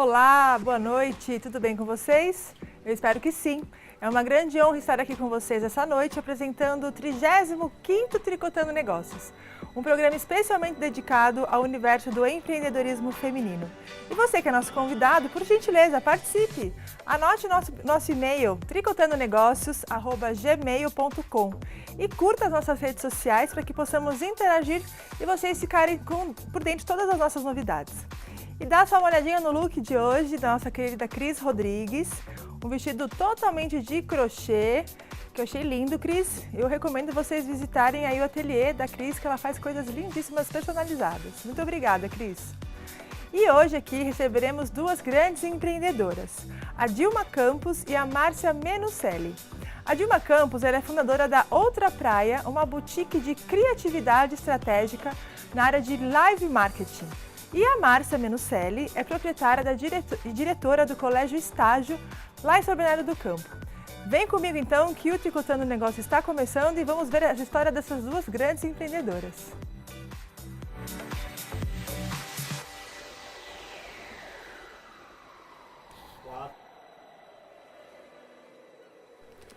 Olá, boa noite, tudo bem com vocês? Eu espero que sim. É uma grande honra estar aqui com vocês essa noite apresentando o 35º Tricotando Negócios, um programa especialmente dedicado ao universo do empreendedorismo feminino. E você que é nosso convidado, por gentileza, participe! Anote nosso e-mail tricotandonegócios@gmail.com e curta as nossas redes sociais para que possamos interagir e vocês ficarem por dentro de todas as nossas novidades. E dá só uma olhadinha no look de hoje da nossa querida Cris Rodrigues, um vestido totalmente de crochê, que eu achei lindo, Cris. Eu recomendo vocês visitarem aí o ateliê da Cris, que ela faz coisas lindíssimas personalizadas. Muito obrigada, Cris. E hoje aqui receberemos duas grandes empreendedoras, a Dilma Campos e a Márcia Menucelli. A Dilma Campos ela é fundadora da Outra Praia, uma boutique de criatividade estratégica na área de live marketing. E a Márcia Menucelli é proprietária e diretora do Colégio Estágio, lá em São Bernardo do Campo. Vem comigo então que o Tricotando Negócio está começando e vamos ver a história dessas duas grandes empreendedoras.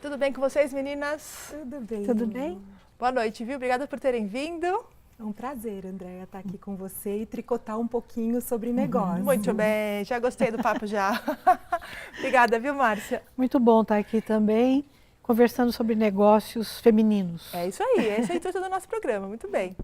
Tudo bem com vocês, meninas? Tudo bem. Tudo bem? Boa noite, viu? Obrigada por terem vindo. É um prazer, Andréia, estar aqui com você e tricotar um pouquinho sobre negócio. Muito bem, já gostei do papo já. Obrigada, viu, Márcia? Muito bom estar aqui também, conversando sobre negócios femininos. É isso aí, esse é o intuito do nosso programa, muito bem.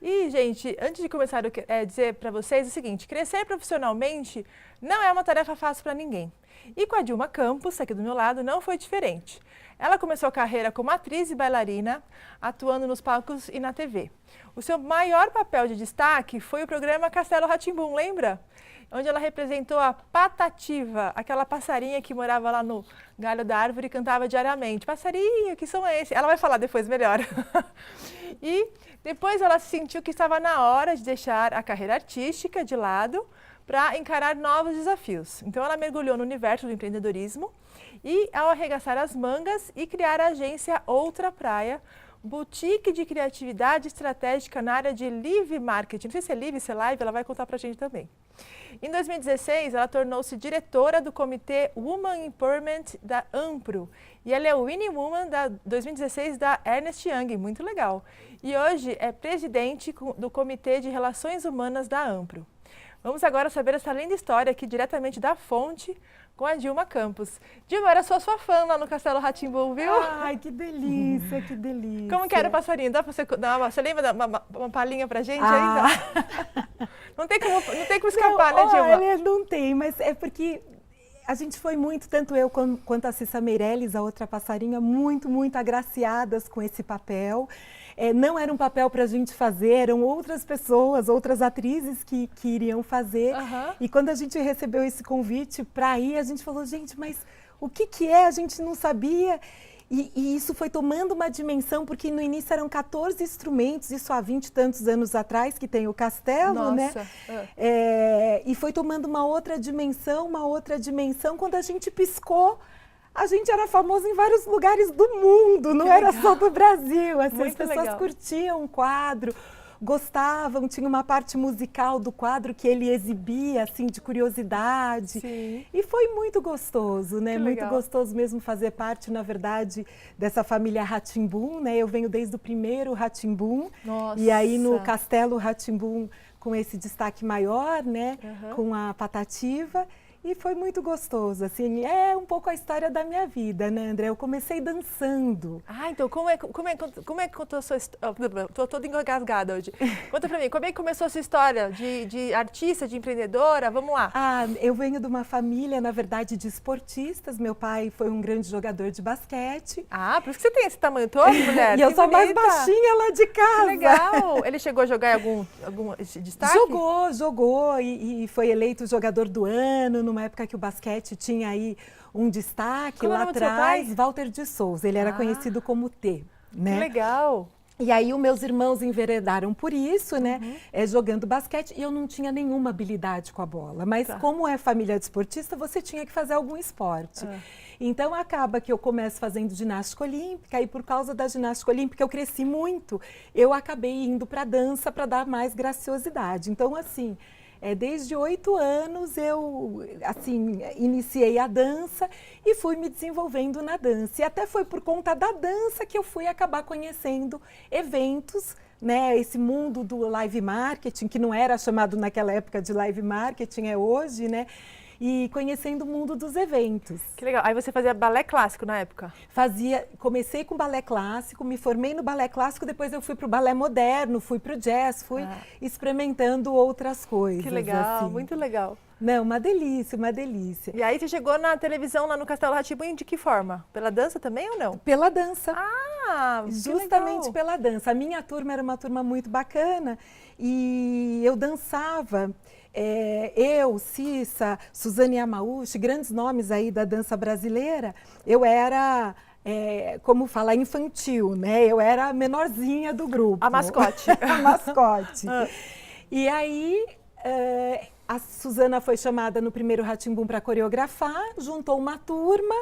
E, gente, antes de começar, eu quero dizer para vocês o seguinte, crescer profissionalmente não é uma tarefa fácil para ninguém. E com a Dilma Campos, aqui do meu lado, não foi diferente. Ela começou a carreira como atriz e bailarina, atuando nos palcos e na TV. O seu maior papel de destaque foi o programa Castelo Rá-Tim-Bum, lembra? Onde ela representou a Patativa, aquela passarinha que morava lá no galho da árvore e cantava diariamente. Passarinho, que som é esse? Ela vai falar depois melhor. E depois ela sentiu que estava na hora de deixar a carreira artística de lado para encarar novos desafios. Então ela mergulhou no universo do empreendedorismo e, ao arregaçar as mangas e criar a agência Outra Praia, boutique de criatividade estratégica na área de live marketing. Não sei se é live, se é live, ela vai contar pra gente também. Em 2016, ela tornou-se diretora do Comitê Woman Empowerment da Ampro. E ela é o Winning Woman 2016 da Ernst Young, muito legal. E hoje é presidente do Comitê de Relações Humanas da Ampro. Vamos agora saber essa linda história aqui diretamente da fonte com a Dilma Campos. Dilma, era sua fã lá no Castelo Rá-Tim-Bum, viu? Ai, que delícia, que delícia. Como que era o passarinho? Dá pra você dar você lembra uma palhinha pra gente ainda? Não tem como escapar, né, Dilma? Olha, não tem, mas é porque a gente foi muito, tanto eu quanto a Cissa Meirelles, a outra passarinha, muito, muito agraciadas com esse papel. Não era um papel para a gente fazer, eram outras pessoas, outras atrizes que iriam fazer. Uhum. E quando a gente recebeu esse convite para ir, a gente falou, gente, mas o que é? A gente não sabia. E isso foi tomando uma dimensão, porque no início eram 14 instrumentos, isso há 20 e tantos anos atrás, que tem o castelo, Nossa. né? E foi tomando uma outra dimensão, quando a gente piscou. A gente era famoso em vários lugares do mundo, não era só do Brasil. Assim, as pessoas curtiam o quadro, gostavam, tinha uma parte musical do quadro que ele exibia, assim, de curiosidade. Sim. E foi muito gostoso, né? Muito gostoso mesmo fazer parte, na verdade, dessa família Rá-Tim-Bum, né? Eu venho desde o primeiro Rá-Tim-Bum. E aí no Castelo Rá-Tim-Bum com esse destaque maior, né? Uhum. Com a Patativa. E foi muito gostoso, assim, é um pouco a história da minha vida, né, André? Eu comecei dançando. Ah, então como é que contou a sua história? Estou toda engasgada hoje. Conta pra mim, como é que começou a sua história de artista, de empreendedora? Vamos lá. Ah, eu venho de uma família, na verdade, de esportistas. Meu pai foi um grande jogador de basquete. Ah, por isso que você tem esse tamanho todo, mulher? E eu sou mais baixinha lá de casa. Que legal! Ele chegou a jogar algum destaque? Jogou e foi eleito jogador do ano, numa época que o basquete tinha aí um destaque. Como lá atrás, pai? Walter de Souza, ele era conhecido como T, né? Que legal! E aí os meus irmãos enveredaram por isso, né, jogando basquete, e eu não tinha nenhuma habilidade com a bola, mas como é família de esportista, você tinha que fazer algum esporte. Então acaba que eu começo fazendo ginástica olímpica, e por causa da ginástica olímpica eu cresci muito, eu acabei indo para dança para dar mais graciosidade. Então assim, Desde 8 anos eu, assim, iniciei a dança e fui me desenvolvendo na dança. E até foi por conta da dança que eu fui acabar conhecendo eventos, né? Esse mundo do live marketing, que não era chamado naquela época de live marketing, é hoje, né? E conhecendo o mundo dos eventos. Que legal. Aí você fazia balé clássico na época? Comecei com balé clássico, me formei no balé clássico, depois eu fui para o balé moderno, fui para o jazz, fui experimentando outras coisas. Que legal, assim. Muito legal. Não, uma delícia, uma delícia. E aí você chegou na televisão lá no Castelo Rá-Tim-Bum de que forma? Pela dança também ou não? Pela dança. Ah, justamente pela dança. A minha turma era uma turma muito bacana e eu dançava. Eu, Cissa, Suzane Yamauchi, grandes nomes aí da dança brasileira, eu era, como fala, infantil, né? Eu era a menorzinha do grupo. A mascote. A mascote. E aí, a Suzana foi chamada no primeiro Rá-Tim-Bum para coreografar, juntou uma turma,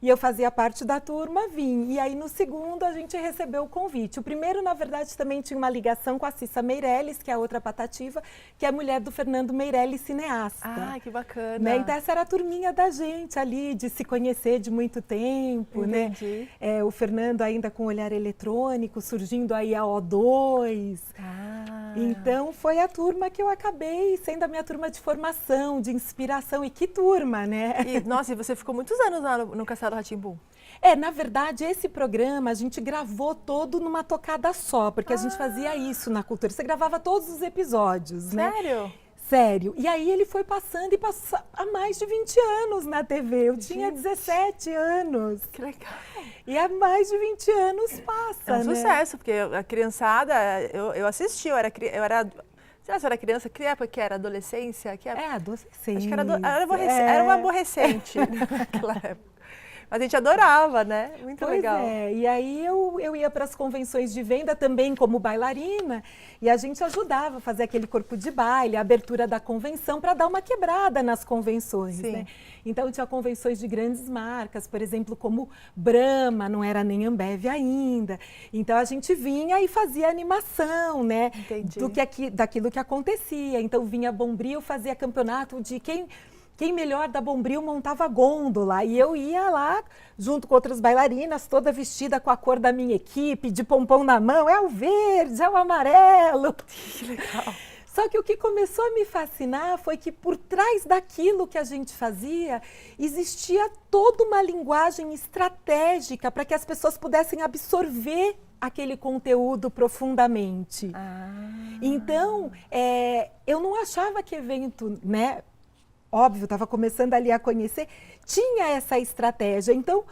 e eu fazia parte da turma, vim. E aí, no segundo, a gente recebeu o convite. O primeiro, na verdade, também tinha uma ligação com a Cissa Meirelles, que é a outra patativa, que é a mulher do Fernando Meirelles, cineasta. Ah, que bacana. Né? Então, essa era a turminha da gente ali, de se conhecer de muito tempo. Entendi. Né? O Fernando ainda com olhar eletrônico, surgindo aí a O2. Então, foi a turma que eu acabei sendo a minha turma de formação, de inspiração. E que turma, né? Nossa, e você ficou muitos anos lá no Castelo Rá-Tim-Bum? Na verdade, esse programa a gente gravou todo numa tocada só, porque a gente fazia isso na cultura. Você gravava todos os episódios, né? Sério? Sério. E aí ele foi passando e passou há mais de 20 anos na TV. Eu tinha 17 anos. Que legal. E há mais de 20 anos passa, É um né? sucesso, porque a criançada, eu assisti, eu era sei lá se eu era criança, que época que era? Adolescência? Adolescente. Acho que era uma aborrecente naquela época. Mas a gente adorava, né? Muito legal. E aí eu ia para as convenções de venda também como bailarina e a gente ajudava a fazer aquele corpo de baile, a abertura da convenção para dar uma quebrada nas convenções, né? Então tinha convenções de grandes marcas, por exemplo, como Brahma, não era nem Ambev ainda. Então a gente vinha e fazia animação, né? Entendi. Daquilo que acontecia. Então vinha Bombril, fazia campeonato de quem melhor da Bombril montava gôndola. E eu ia lá, junto com outras bailarinas, toda vestida com a cor da minha equipe, de pompom na mão. É o verde, é o amarelo. Que legal. Só que o que começou a me fascinar foi que por trás daquilo que a gente fazia, existia toda uma linguagem estratégica para que as pessoas pudessem absorver aquele conteúdo profundamente. Então, eu não achava que evento, né? Óbvio, estava começando ali a conhecer, tinha essa estratégia. Então,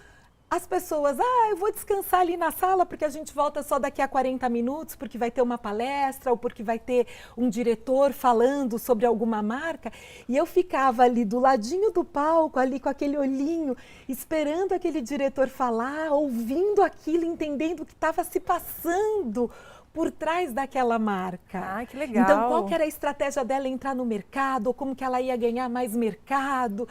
as pessoas, eu vou descansar ali na sala porque a gente volta só daqui a 40 minutos, porque vai ter uma palestra ou porque vai ter um diretor falando sobre alguma marca. E eu ficava ali do ladinho do palco, ali com aquele olhinho, esperando aquele diretor falar, ouvindo aquilo, entendendo o que estava se passando por trás daquela marca. Que legal. Então, qual que era a estratégia dela entrar no mercado, ou como que ela ia ganhar mais mercado.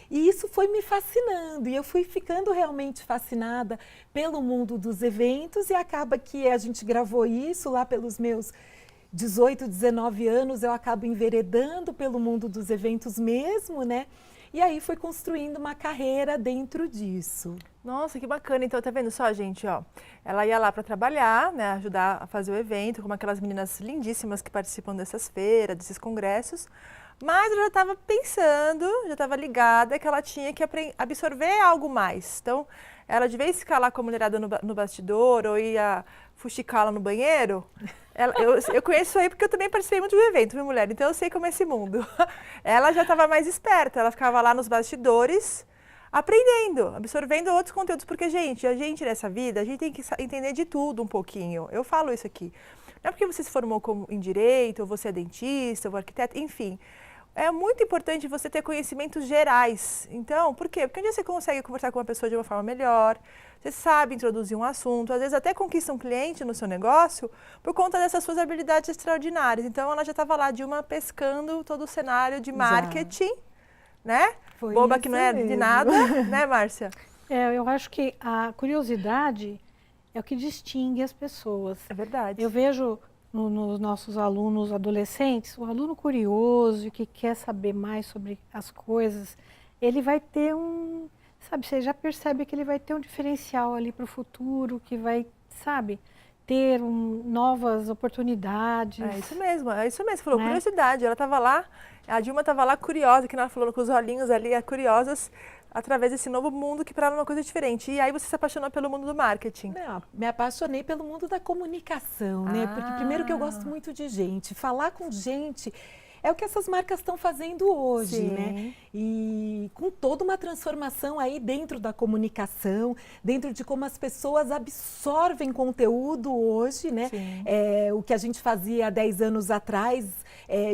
E isso foi me fascinando, e eu fui ficando realmente fascinada pelo mundo dos eventos, e acaba que a gente gravou isso lá pelos meus 18, 19 anos, eu acabo enveredando pelo mundo dos eventos mesmo, né? E aí fui construindo uma carreira dentro disso. Nossa, que bacana. Então, tá vendo só, gente, ó? Ela ia lá para trabalhar, né, ajudar a fazer o evento, como aquelas meninas lindíssimas que participam dessas feiras, desses congressos. Mas eu já estava pensando, já estava ligada que ela tinha que absorver algo mais. Então, ela de vez ficar lá com a mulherada no bastidor ou ia fuxicar lá no banheiro, eu conheço isso aí porque eu também participei muito de evento, minha mulher, então eu sei como é esse mundo. Ela já estava mais esperta, ela ficava lá nos bastidores, aprendendo, absorvendo outros conteúdos, porque, a gente nessa vida, a gente tem que entender de tudo um pouquinho. Eu falo isso aqui. Não é porque você se formou em direito, ou você é dentista, ou arquiteto, enfim. É muito importante você ter conhecimentos gerais. Então, por quê? Porque um dia você consegue conversar com uma pessoa de uma forma melhor, você sabe introduzir um assunto, às vezes até conquista um cliente no seu negócio por conta dessas suas habilidades extraordinárias. Então, ela já estava lá de uma pescando todo o cenário de marketing, né? Foi boba que não é de nada, né, Márcia? Eu acho que a curiosidade é o que distingue as pessoas. É verdade. Eu vejo nos nossos alunos adolescentes, o aluno curioso, que quer saber mais sobre as coisas, ele vai ter sabe, você já percebe que ele vai ter um diferencial ali para o futuro, que vai, sabe, ter novas oportunidades. É isso mesmo, falou, Né? curiosidade, ela estava lá, a Dilma estava lá curiosa, que ela falou com os olhinhos ali, curiosas, através desse novo mundo que para ela é uma coisa diferente. E aí você se apaixonou pelo mundo do marketing. Não, me apaixonei pelo mundo da comunicação, né? Porque primeiro que eu gosto muito de gente, falar com gente é o que essas marcas estão fazendo hoje, Sim. né? E com toda uma transformação aí dentro da comunicação, dentro de como as pessoas absorvem conteúdo hoje, né? Sim. O que a gente fazia há 10 anos atrás,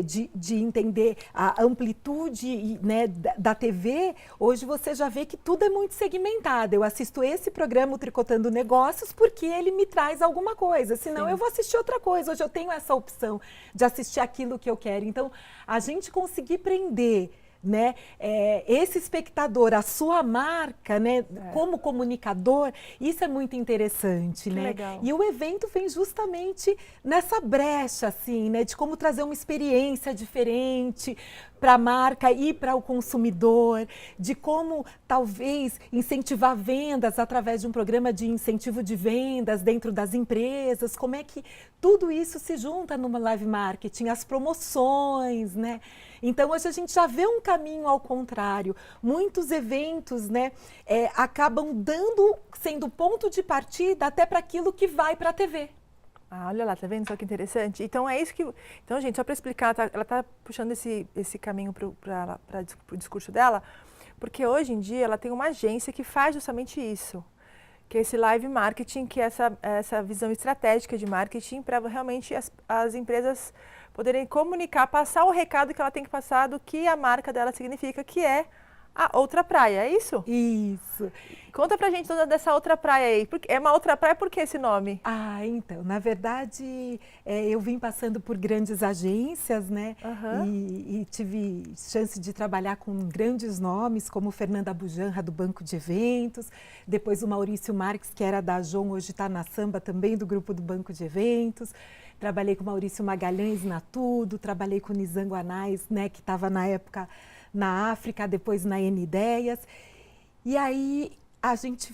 de entender a amplitude, né, da TV, hoje você já vê que tudo é muito segmentado. Eu assisto esse programa, o Tricotando Negócios, porque ele me traz alguma coisa, senão eu vou assistir outra coisa. Hoje eu tenho essa opção de assistir aquilo que eu quero. Então, a gente conseguir prender, né, esse espectador, a sua marca, né, como comunicador, isso é muito interessante, né? Legal. E o evento vem justamente nessa brecha, assim, né, de como trazer uma experiência diferente para a marca e para o consumidor, de como talvez incentivar vendas através de um programa de incentivo de vendas dentro das empresas, como é que tudo isso se junta numa live marketing, as promoções, né? Então, hoje a gente já vê um caminho ao contrário. Muitos eventos, né, acabam sendo ponto de partida até para aquilo que vai para a TV. Ah, olha lá, tá vendo só que interessante? Então é isso que... Então, gente, só para explicar, ela tá puxando esse caminho para o discurso dela, porque hoje em dia ela tem uma agência que faz justamente isso, que é esse live marketing, que é essa visão estratégica de marketing para realmente as empresas poderem comunicar, passar o recado que ela tem que passar do que a marca dela significa, que é a outra praia, é isso? Isso. Conta pra gente toda dessa outra praia aí. É uma outra praia, por que esse nome? Ah, então, na verdade, eu vim passando por grandes agências, né? E tive chance de trabalhar com grandes nomes, como Fernanda Bujanra, do Banco de Eventos, depois o Maurício Marques, que era da Jom, hoje está na Samba, também do grupo do Banco de Eventos. Trabalhei com Maurício Magalhães na Tudo, trabalhei com Nizango Anais, né, que estava na época na África, depois na N Ideias. E aí a gente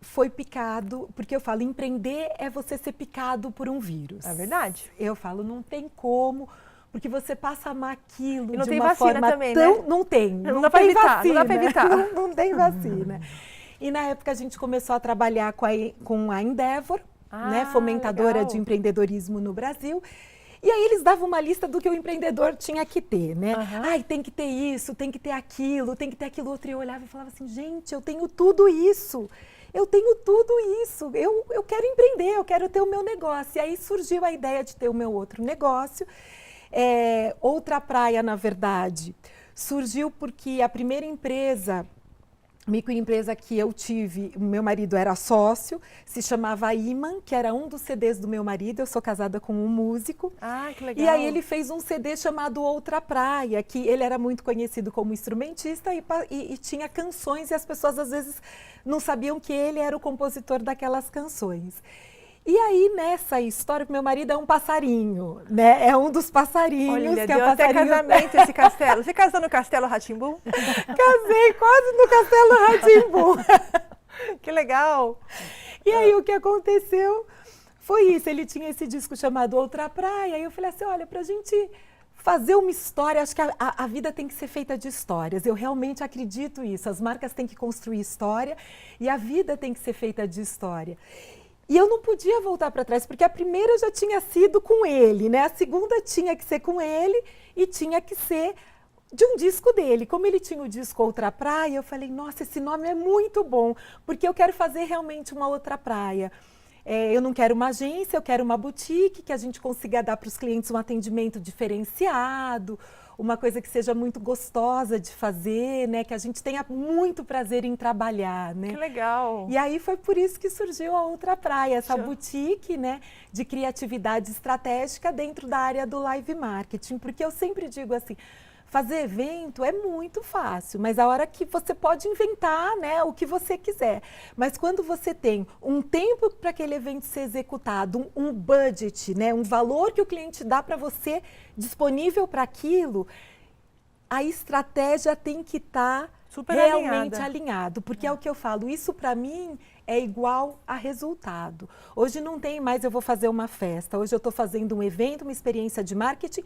foi picado, porque eu falo, empreender é você ser picado por um vírus. É verdade. Eu falo, não tem como, porque você passa a amar aquilo e não de tem uma vacina forma também, tão... né? Não tem, não dá para evitar, vacina. não dá para evitar. Não tem vacina. E na época a gente começou a trabalhar com a Endeavor, né, fomentadora de empreendedorismo no Brasil. E aí eles davam uma lista do que o empreendedor tinha que ter, né? Ai, tem que ter isso, tem que ter aquilo outro. E eu olhava e falava assim, gente, eu tenho tudo isso. Eu tenho tudo isso. Eu quero empreender, eu quero ter o meu negócio. E aí surgiu a ideia de ter o meu outro negócio. Outra praia, na verdade, surgiu porque a primeira microempresa que eu tive, o meu marido era sócio, se chamava Iman, que era um dos CDs do meu marido. Eu sou casada com um músico. Ah, que legal. E aí ele fez um CD chamado Outra Praia, que ele era muito conhecido como instrumentista e tinha canções, e as pessoas às vezes não sabiam que ele era o compositor daquelas canções. E aí, nessa história, meu marido é um passarinho, né? É um dos passarinhos. Olha, que deu é até casamento esse castelo. Você casou no Castelo Rá-Tim-Bum? Casei quase no Castelo Rá-Tim-Bum. Que legal! E aí, o que aconteceu foi isso. Ele tinha esse disco chamado Outra Praia. E eu falei assim, olha, pra gente fazer uma história, acho que a vida tem que ser feita de histórias. Eu realmente acredito nisso. As marcas têm que construir história e a vida tem que ser feita de história. E eu não podia voltar para trás, porque a primeira já tinha sido com ele, né? A segunda tinha que ser com ele e tinha que ser de um disco dele. Como ele tinha o disco Outra Praia, eu falei, nossa, esse nome é muito bom, porque eu quero fazer realmente uma outra praia. Eu não quero uma agência, eu quero uma boutique, que a gente consiga dar para os clientes um atendimento diferenciado, uma coisa que seja muito gostosa de fazer, né? Que a gente tenha muito prazer em trabalhar, né? Que legal! E aí foi por isso que surgiu a Outra Praia, essa boutique, né, de criatividade estratégica dentro da área do live marketing, porque eu sempre digo assim, Fazer evento é muito fácil, mas a hora que você pode inventar, né, o que você quiser. Mas quando você tem um tempo para aquele evento ser executado, um budget, né, um valor que o cliente dá para você disponível para aquilo, a estratégia tem que estar realmente alinhado, porque é o que eu falo, isso para mim é igual a resultado. Hoje não tem mais eu vou fazer uma festa, hoje eu estou fazendo um evento, uma experiência de marketing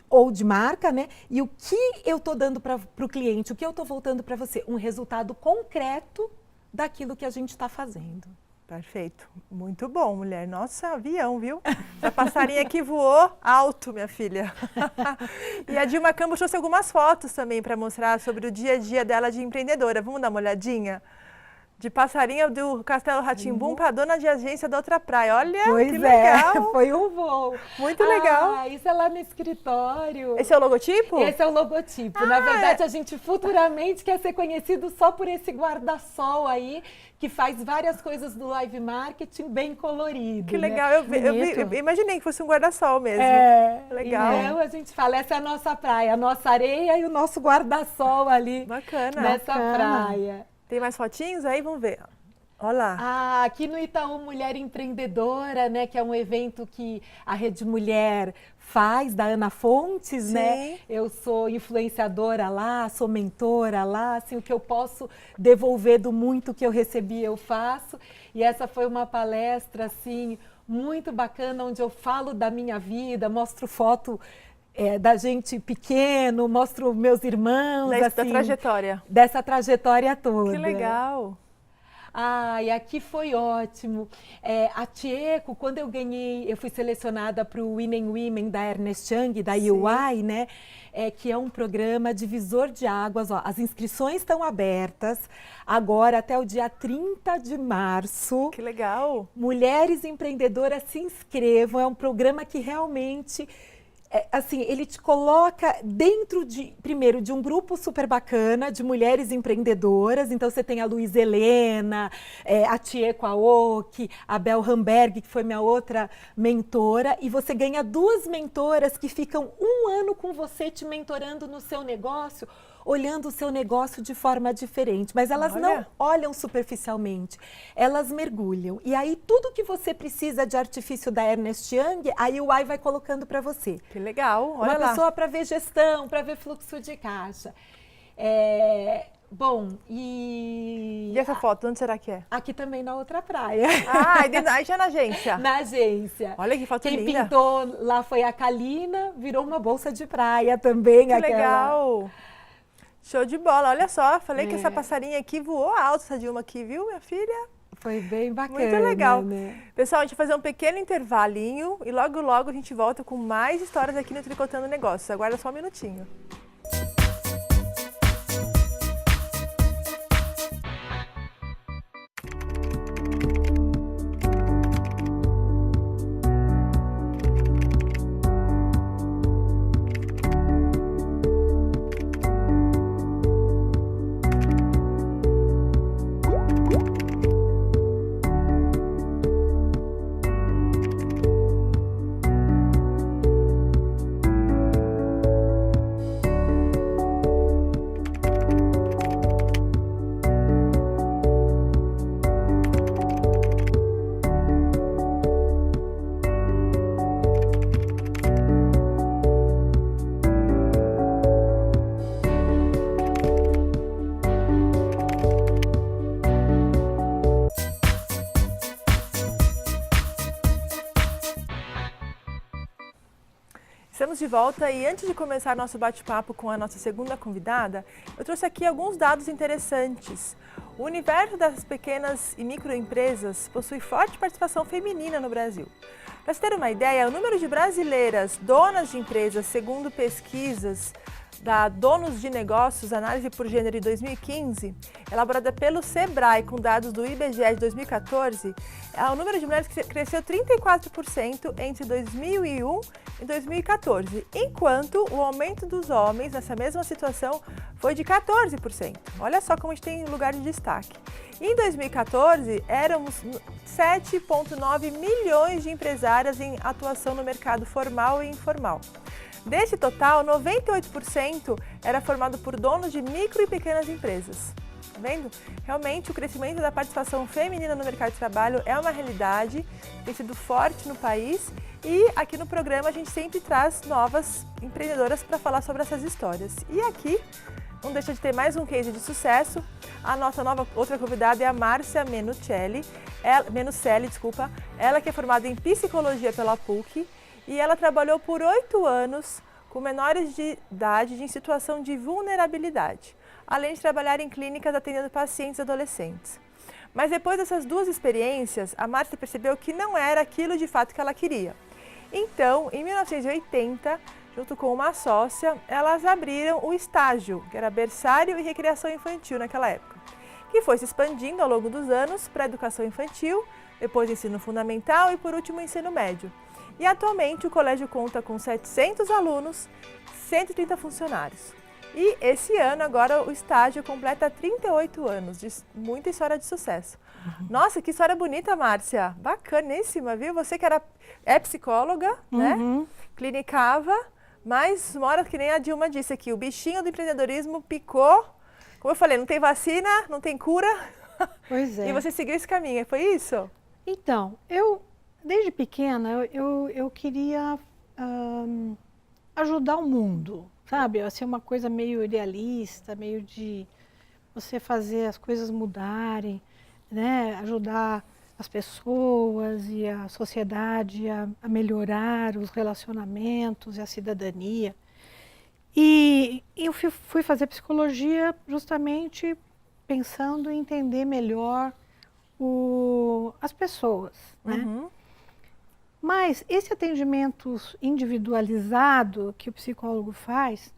ou de marca, né? E o que eu estou dando para o cliente, o que eu estou voltando para você? Um resultado concreto daquilo que a gente está fazendo. Perfeito. Muito bom, mulher. Nossa, avião, viu? A passarinha que voou alto, minha filha. E a Dilma Campos trouxe algumas fotos também para mostrar sobre o dia a dia dela de empreendedora. Vamos dar uma olhadinha? De passarinha do Castelo Rá-Tim-Bum para dona de agência da outra praia. Olha, pois que legal. Foi um voo. Muito legal. Isso é lá no escritório. Esse é o logotipo? Esse é o logotipo. Na verdade, a gente futuramente quer ser conhecido só por esse guarda-sol aí, que faz várias coisas do live marketing bem colorido. Que legal. Né? Eu imaginei que fosse um guarda-sol mesmo. Legal. Então a gente fala, essa é a nossa praia, a nossa areia e o nosso guarda-sol ali. Bacana. Nessa praia. Tem mais fotinhos aí? Vamos ver. Olha lá. Aqui no Itaú Mulher Empreendedora, né, que é um evento que a Rede Mulher faz, da Ana Fontes, Sim. né? Eu sou influenciadora lá, sou mentora lá, assim, o que eu posso devolver do muito que eu recebi, eu faço. E essa foi uma palestra, assim, muito bacana, onde eu falo da minha vida, mostro foto da gente pequeno, mostro meus irmãos, da trajetória. Dessa trajetória toda. Que legal. E aqui foi ótimo. A Tieco, quando eu fui selecionada para o Women da Ernst Young, da UI, né? Que é um programa divisor de águas. Ó, as inscrições estão abertas agora até o dia 30 de março. Que legal. Mulheres empreendedoras, se inscrevam. É um programa que realmente... assim, ele te coloca dentro primeiro, de um grupo super bacana de mulheres empreendedoras. Então, você tem a Luiz Helena, a Tieco Aoki, a Bel Hamberg, que foi minha outra mentora. E você ganha 2 mentoras que ficam 1 ano com você te mentorando no seu negócio, olhando o seu negócio de forma diferente. Mas elas não olham superficialmente, elas mergulham. E aí, tudo que você precisa de artifício da Ernst Young, a UI vai colocando para você. Que legal, olha Uma lá. pessoa para ver gestão, para ver fluxo de caixa. Bom, E essa foto, onde será que é? Aqui também na outra praia. Aí já na agência. Na agência. Olha que foto linda. Quem pintou lá foi a Kalina, virou uma bolsa de praia também. Que legal. Show de bola, olha só, falei que essa passarinha aqui voou alto, essa Dilma aqui, viu, minha filha? Foi bem bacana. Muito legal. Né? Pessoal, a gente vai fazer um pequeno intervalinho e logo, logo a gente volta com mais histórias aqui no Tricotando Negócios. Aguarda só um minutinho. Estamos de volta e antes de começar nosso bate-papo com a nossa segunda convidada, eu trouxe aqui alguns dados interessantes. O universo das pequenas e microempresas possui forte participação feminina no Brasil. Para se ter uma ideia, o número de brasileiras donas de empresas, segundo pesquisas da Donos de Negócios, análise por gênero de 2015, elaborada pelo Sebrae com dados do IBGE de 2014, o número de mulheres cresceu 34% entre 2001 e 2014, enquanto o aumento dos homens nessa mesma situação foi de 14%. Olha só como a gente tem lugar de destaque. Em 2014, éramos 7,9 milhões de empresárias em atuação no mercado formal e informal. Desse total, 98% era formado por donos de micro e pequenas empresas. Tá vendo? Realmente, o crescimento da participação feminina no mercado de trabalho é uma realidade, tem sido forte no país e aqui no programa a gente sempre traz novas empreendedoras para falar sobre essas histórias. E aqui, não deixa de ter mais um case de sucesso. A nossa outra convidada é a Márcia Menucelli, ela que é formada em psicologia pela PUC e ela trabalhou por 8 anos com menores de idade em situação de vulnerabilidade, além de trabalhar em clínicas atendendo pacientes adolescentes. Mas depois dessas 2 experiências, a Márcia percebeu que não era aquilo de fato que ela queria. Então, em 1980, junto com uma sócia, elas abriram o estágio, que era berçário e recreação infantil naquela época, que foi se expandindo ao longo dos anos para a educação infantil, depois ensino fundamental e por último ensino médio. E atualmente o colégio conta com 700 alunos, 130 funcionários. E esse ano agora o estágio completa 38 anos, de muita história de sucesso. Nossa, que história bonita, Márcia! Bacaníssima, viu? Você que é psicóloga, né? Clinicava, mas mora que nem a Dilma disse aqui, o bichinho do empreendedorismo picou. Como eu falei, não tem vacina, não tem cura. Pois é. E você seguiu esse caminho, foi isso? Então, desde pequena, eu queria ajudar o mundo, sabe? Assim, uma coisa meio idealista, meio de você fazer as coisas mudarem, né? Ajudar as pessoas e a sociedade a melhorar os relacionamentos e a cidadania. E eu fui fazer psicologia justamente pensando em entender melhor as pessoas, né? Mas esse atendimento individualizado que o psicólogo faz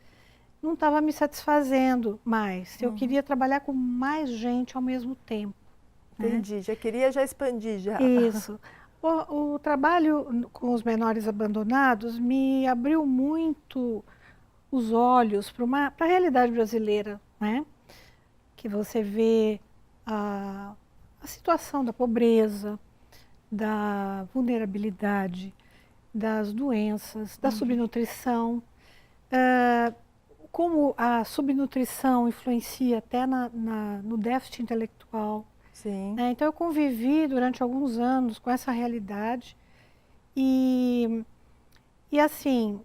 não estava me satisfazendo mais. Eu queria trabalhar com mais gente ao mesmo tempo. Entendi, já queria expandir já. Isso. O trabalho com os menores abandonados me abriu muito os olhos para a realidade brasileira, né? Que você vê a situação da pobreza, da vulnerabilidade, das doenças, da subnutrição, como a subnutrição influencia até no déficit intelectual. Sim. Né? Então eu convivi durante alguns anos com essa realidade e assim,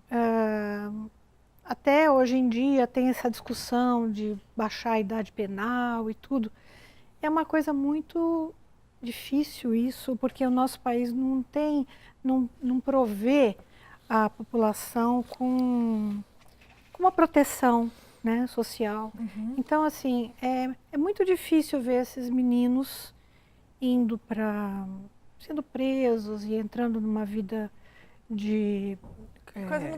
até hoje em dia tem essa discussão de baixar a idade penal e tudo. É uma coisa muito difícil isso, porque o nosso país não provê a população com uma proteção, né, social. Então, assim, é muito difícil ver esses meninos sendo presos e entrando numa vida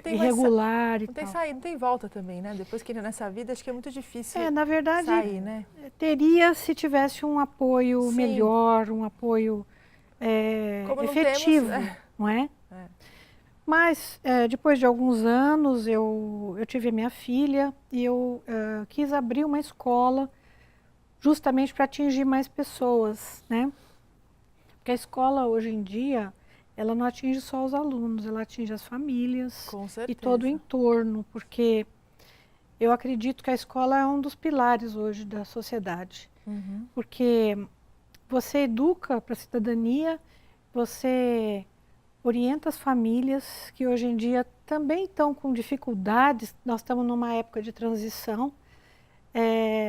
irregular e não tem tal. saída, não tem volta também, né? Depois que entra nessa vida, acho que é muito difícil Na verdade, sair, né? Teria se tivesse um apoio melhor, um apoio efetivo, não é? Mas, depois de alguns anos, eu tive a minha filha e eu quis abrir uma escola justamente para atingir mais pessoas, né? Porque a escola, hoje em dia, ela não atinge só os alunos, ela atinge as famílias e todo o entorno, porque eu acredito que a escola é um dos pilares hoje da sociedade. Porque você educa para a cidadania, você orienta as famílias que hoje em dia também estão com dificuldades. Nós estamos numa época de transição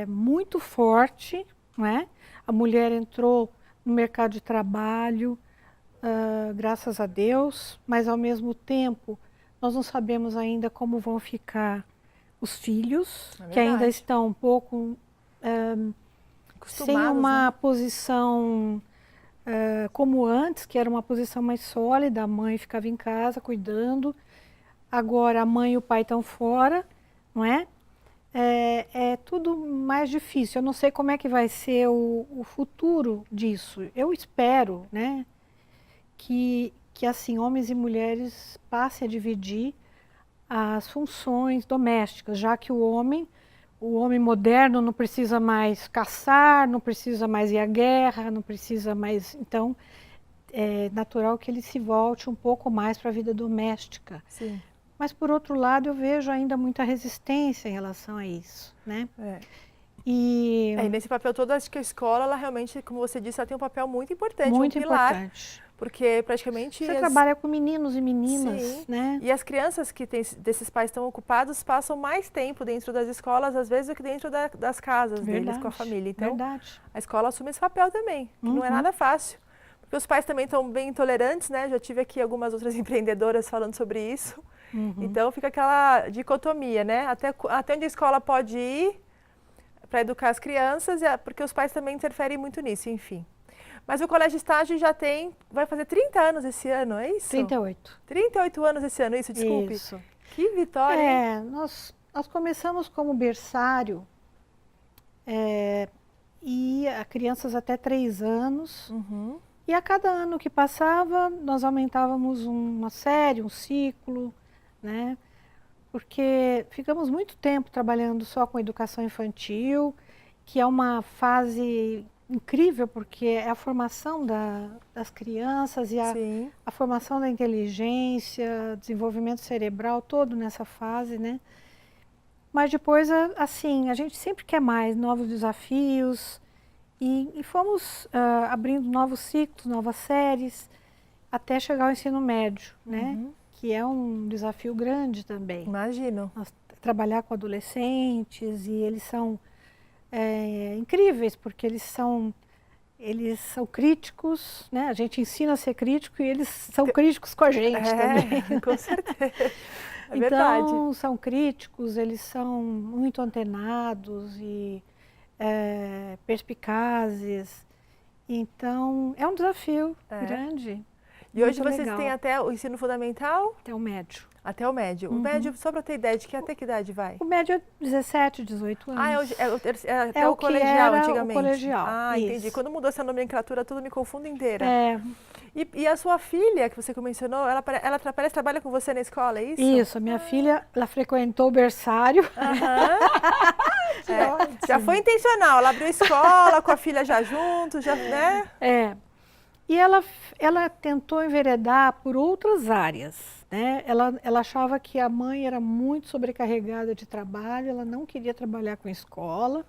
muito forte, não é? A mulher entrou no mercado de trabalho, graças a Deus, mas ao mesmo tempo nós não sabemos ainda como vão ficar os filhos, que ainda estão um pouco sem uma posição como antes, que era uma posição mais sólida, a mãe ficava em casa cuidando, agora a mãe e o pai estão fora, não é? É tudo mais difícil. Eu não sei como é que vai ser o futuro disso. Eu espero, né, que assim, homens e mulheres passem a dividir as funções domésticas, já que o homem moderno não precisa mais caçar, não precisa mais ir à guerra, não precisa mais... Então, é natural que ele se volte um pouco mais para a vida doméstica. Sim. Mas, por outro lado, eu vejo ainda muita resistência em relação a isso, né? E nesse papel todo, acho que a escola, ela realmente, como você disse, ela tem um papel muito importante, muito um pilar. Importante. Porque praticamente... Você trabalha com meninos e meninas, sim, né? E as crianças que desses pais estão ocupados passam mais tempo dentro das escolas, às vezes, do que dentro das casas deles, com a família. Então, a escola assume esse papel também, que não é nada fácil. Porque os pais também estão bem intolerantes, né? Já tive aqui algumas outras empreendedoras falando sobre isso. Então, fica aquela dicotomia, né? Até onde a escola pode ir para educar as crianças, porque os pais também interferem muito nisso, enfim. Mas o Colégio Estágio vai fazer 30 anos esse ano, é isso? 38. 38 anos esse ano, isso, desculpe. Isso. Que vitória, hein? Nós começamos como berçário e a crianças até 3 anos. E a cada ano que passava, nós aumentávamos uma série, um ciclo, né? Porque ficamos muito tempo trabalhando só com educação infantil, que é uma fase incrível, porque é a formação das crianças e a formação da inteligência, desenvolvimento cerebral, todo nessa fase, né? Mas depois, assim, a gente sempre quer mais, novos desafios, e fomos abrindo novos ciclos, novas séries, até chegar ao ensino médio, né? Que é um desafio grande também. Imagino. Trabalhar com adolescentes, e eles são incríveis, porque eles são críticos, né? A gente ensina a ser crítico e eles são críticos com a gente também. Com certeza. É então, verdade. são críticos, eles são muito antenados e perspicazes. Então, é um desafio grande. E hoje vocês têm até o ensino fundamental? Até o médio. Até o médio. O médio, só para ter ideia, até que idade vai? O médio é 17, 18 anos. Até o colegial, antigamente. O colegial. Entendi. Quando mudou essa nomenclatura, tudo me confunde inteira. E a sua filha, que você mencionou, ela parece trabalha com você na escola, é isso? Isso, a minha filha, ela frequentou o berçário. Já foi intencional, ela abriu escola com a filha já junto, né? E ela tentou enveredar por outras áreas, né? Ela achava que a mãe era muito sobrecarregada de trabalho, ela não queria trabalhar com escola,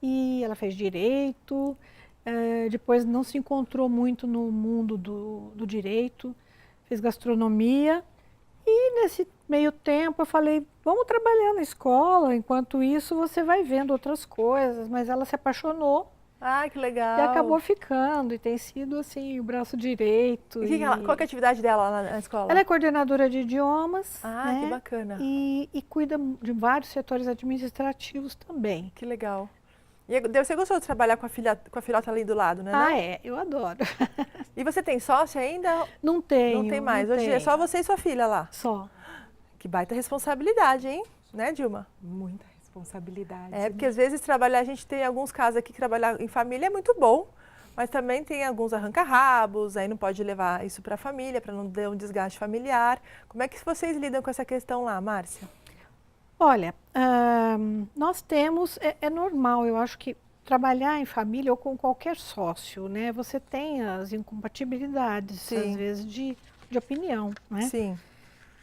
e ela fez direito, depois não se encontrou muito no mundo do direito, fez gastronomia, e nesse meio tempo eu falei, vamos trabalhar na escola, enquanto isso você vai vendo outras coisas, mas ela se apaixonou. Que legal. E acabou ficando, e tem sido assim, o braço direito. Qual que é a atividade dela lá na escola? Ela é coordenadora de idiomas. né? Que bacana. E cuida de vários setores administrativos também. Que legal. E você gostou de trabalhar com a filhota ali do lado, né? Eu adoro. E você tem sócia ainda? Não tenho. Não tem mais. Hoje é só você e sua filha lá? Só. Que baita responsabilidade, hein? Né, Dilma? Muita responsabilidade. Porque às vezes a gente tem alguns casos aqui que trabalhar em família é muito bom, mas também tem alguns arranca-rabos, aí não pode levar isso para a família, para não dar um desgaste familiar. Como é que vocês lidam com essa questão lá, Márcia? Olha, nós temos, é normal, eu acho que trabalhar em família ou com qualquer sócio, né? Você tem as incompatibilidades, às vezes, de opinião, né? Sim.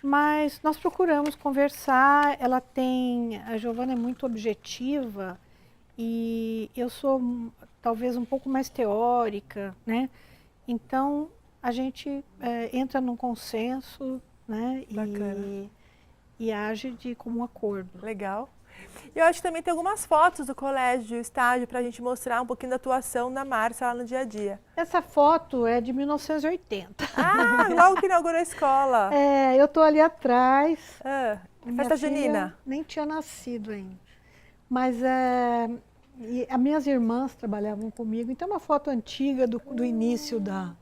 Mas nós procuramos conversar, a Giovana é muito objetiva e eu sou talvez um pouco mais teórica, né? Então, a gente entra num consenso, né? E age de comum acordo. Legal. E eu acho que também tem algumas fotos do colégio, estágio, para a gente mostrar um pouquinho da atuação da Márcia lá no dia a dia. Essa foto é de 1980. Logo que inaugurou a escola. Eu estou ali atrás. Festa junina. Nem tinha nascido ainda. Mas as minhas irmãs trabalhavam comigo, então é uma foto antiga do início da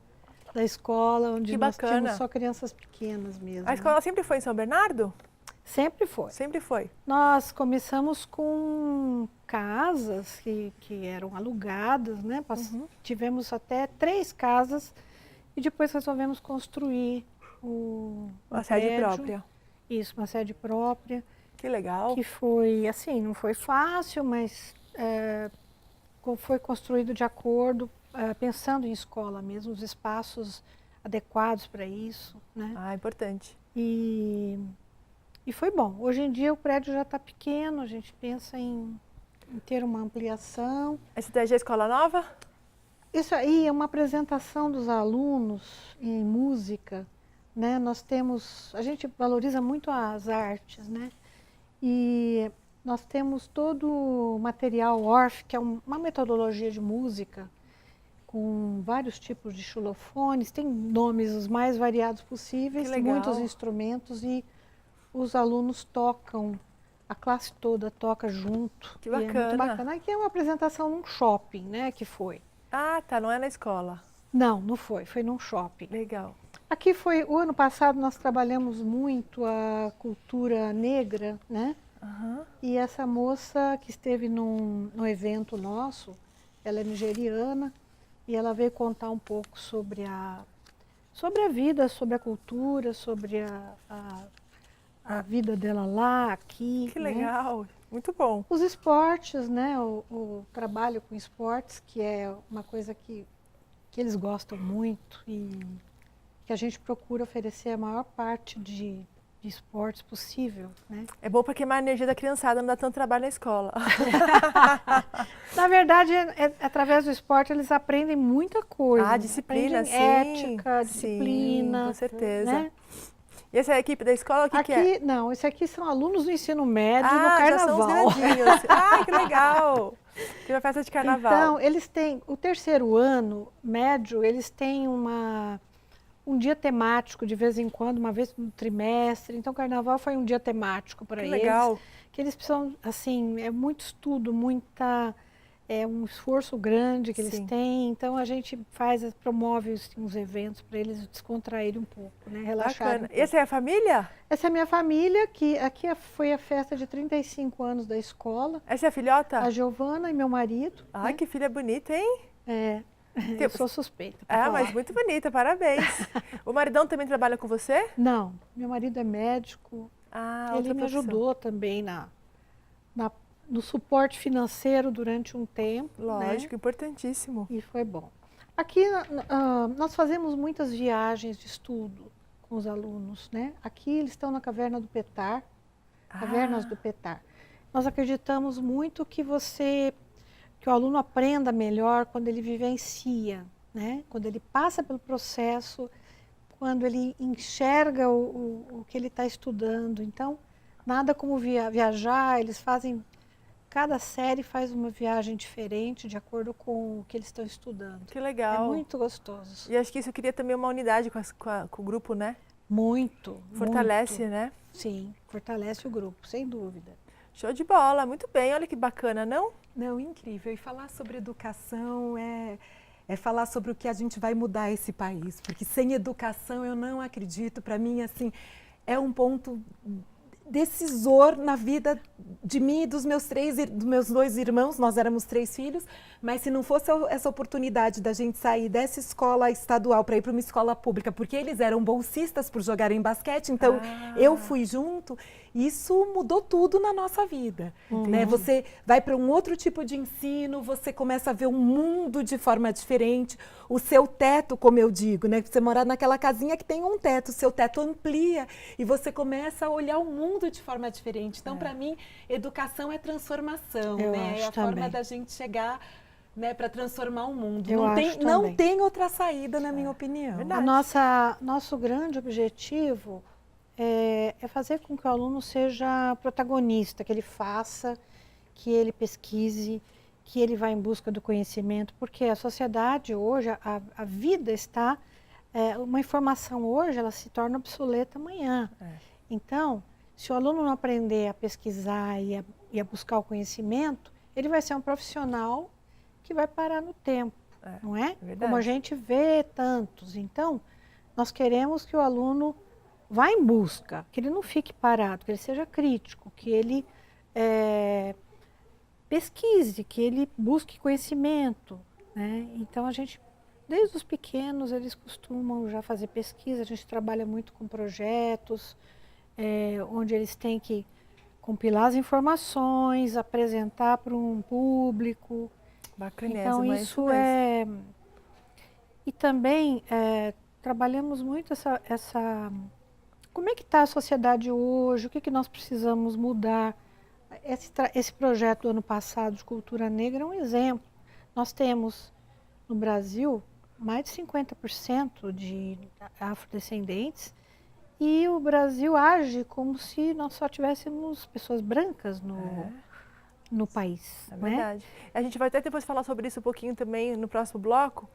escola, onde nós tínhamos só crianças pequenas mesmo. A escola sempre foi em São Bernardo? Sempre foi. Sempre foi. Nós começamos com casas que eram alugadas, né? Tivemos até 3 casas e depois resolvemos construir uma sede própria. Isso, uma sede própria. Que legal. Que foi, assim, não foi fácil, mas foi construído de acordo, pensando em escola mesmo, os espaços adequados para isso, né? Importante. E foi bom. Hoje em dia o prédio já está pequeno, a gente pensa em ter uma ampliação. Essa daí já é escola nova? Isso aí é uma apresentação dos alunos em música, né? A gente valoriza muito as artes, né? E nós temos todo o material ORF, que é uma metodologia de música, com vários tipos de xilofones, tem nomes os mais variados possíveis, Que legal. muitos instrumentos e os alunos tocam, a classe toda toca junto. Que E é muito bacana. bacana. Aqui é uma apresentação num shopping, né, que foi. Ah, tá, não é na escola. Não foi, foi num shopping. Legal. Aqui foi, o ano passado nós trabalhamos muito a cultura negra, né? Aham. E essa moça que esteve no evento nosso, ela é nigeriana, e ela veio contar um pouco sobre a vida, sobre a cultura, sobre a vida dela lá, aqui. Que né? legal. Muito bom. Os esportes, né? O trabalho com esportes, que é uma coisa que eles gostam muito e que a gente procura oferecer a maior parte de esportes possível, né? É bom para queimar a energia da criançada, não dá tanto trabalho na escola. Na verdade, através do esporte eles aprendem muita coisa. Ah, disciplina, Aprendem sim. ética, Sim, disciplina. com certeza. Né? E essa é a equipe da escola, o que que é? Aqui, não, esse aqui são alunos do ensino médio no Ah, já são os carnaval. grandinhos. Ah, que legal. Tem uma festa de carnaval. Então, eles têm, o terceiro ano médio, eles têm um dia temático de vez em quando, uma vez no trimestre. Então, o carnaval foi um dia temático para Que eles. legal. Que eles precisam, assim, é muito estudo, é um esforço grande que eles Sim. têm. Então, a gente promove uns eventos para eles descontraírem um pouco, né? Relaxarem. Bacana. E essa é a família? Essa é a minha família, que aqui foi a festa de 35 anos da escola. Essa é a filhota? A Giovana e meu marido. Ai, né? que filha bonita, hein? Eu sou suspeita pra Ah, falar. mas muito bonita, parabéns. O maridão também trabalha com você? Não, meu marido é médico. Ah, Ele outra me profissão. ajudou também no suporte financeiro durante um tempo. Lógico, né? importantíssimo. E foi bom. Aqui nós fazemos muitas viagens de estudo com os alunos, né? Aqui eles estão na Caverna do Petar, Cavernas do Petar. Nós acreditamos muito que o aluno aprenda melhor quando ele vivencia, né? Quando ele passa pelo processo, quando ele enxerga o que ele está estudando. Então, nada como viajar, cada série faz uma viagem diferente de acordo com o que eles estão estudando. Que legal. É muito gostoso. E acho que isso cria também uma unidade com o grupo, né? Muito. Fortalece, muito. né? Sim, fortalece o grupo, sem dúvida. Show de bola, muito bem. Olha que bacana, não? Não, incrível. E falar sobre educação é falar sobre o que a gente vai mudar esse país. Porque sem educação eu não acredito. Para mim, assim, é um ponto decisor na vida de mim e dos meus dois irmãos. Nós éramos 3 filhos, mas se não fosse essa oportunidade da gente sair dessa escola estadual para ir para uma escola pública, porque eles eram bolsistas por jogarem basquete, então eu fui junto, isso mudou tudo na nossa vida. Né? Você vai para um outro tipo de ensino, você começa a ver o mundo de forma diferente, o seu teto, como eu digo, né? Você morar naquela casinha que tem um teto, o seu teto amplia e você começa a olhar o mundo de forma diferente. Então, para mim, educação é transformação, Eu né? É a acho também. forma da gente chegar, né, para transformar o mundo. Eu acho Não também. tem outra saída, na minha opinião. Verdade. Nosso grande objetivo é fazer com que o aluno seja protagonista, que ele faça, que ele pesquise, que ele vá em busca do conhecimento, porque a sociedade hoje, a vida está... uma informação hoje, ela se torna obsoleta amanhã. Então, se o aluno não aprender a pesquisar e a buscar o conhecimento, ele vai ser um profissional que vai parar no tempo, não é? Verdade. Como a gente vê tantos. Então, nós queremos que o aluno vá em busca, que ele não fique parado, que ele seja crítico, que ele pesquise, que ele busque conhecimento, né? Então, desde os pequenos, eles costumam já fazer pesquisa, a gente trabalha muito com projetos, onde eles têm que compilar as informações, apresentar para um público. Bacanésimo, Então, isso é... E também trabalhamos muito como é que está a sociedade hoje, o que nós precisamos mudar. Esse projeto do ano passado de cultura negra é um exemplo. Nós temos no Brasil mais de 50% de afrodescendentes e o Brasil age como se nós só tivéssemos pessoas brancas no país. É né? verdade. A gente vai até depois falar sobre isso um pouquinho também no próximo bloco.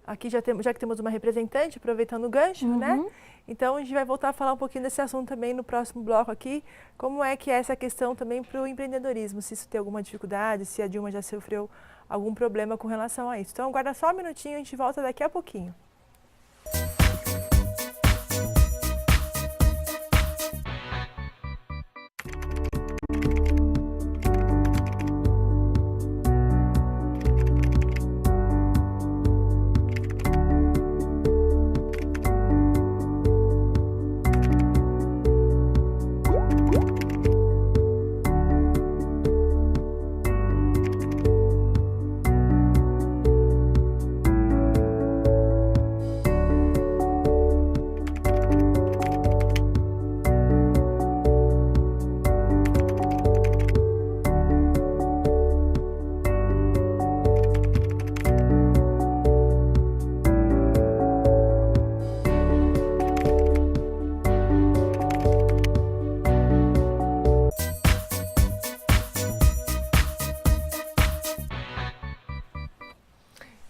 Aqui já que temos uma representante, aproveitando o gancho, né? Então a gente vai voltar a falar um pouquinho desse assunto também no próximo bloco aqui. Como é que é essa questão também para o empreendedorismo, se isso tem alguma dificuldade, se a Dilma já sofreu algum problema com relação a isso. Então aguarda só um minutinho, a gente volta daqui a pouquinho.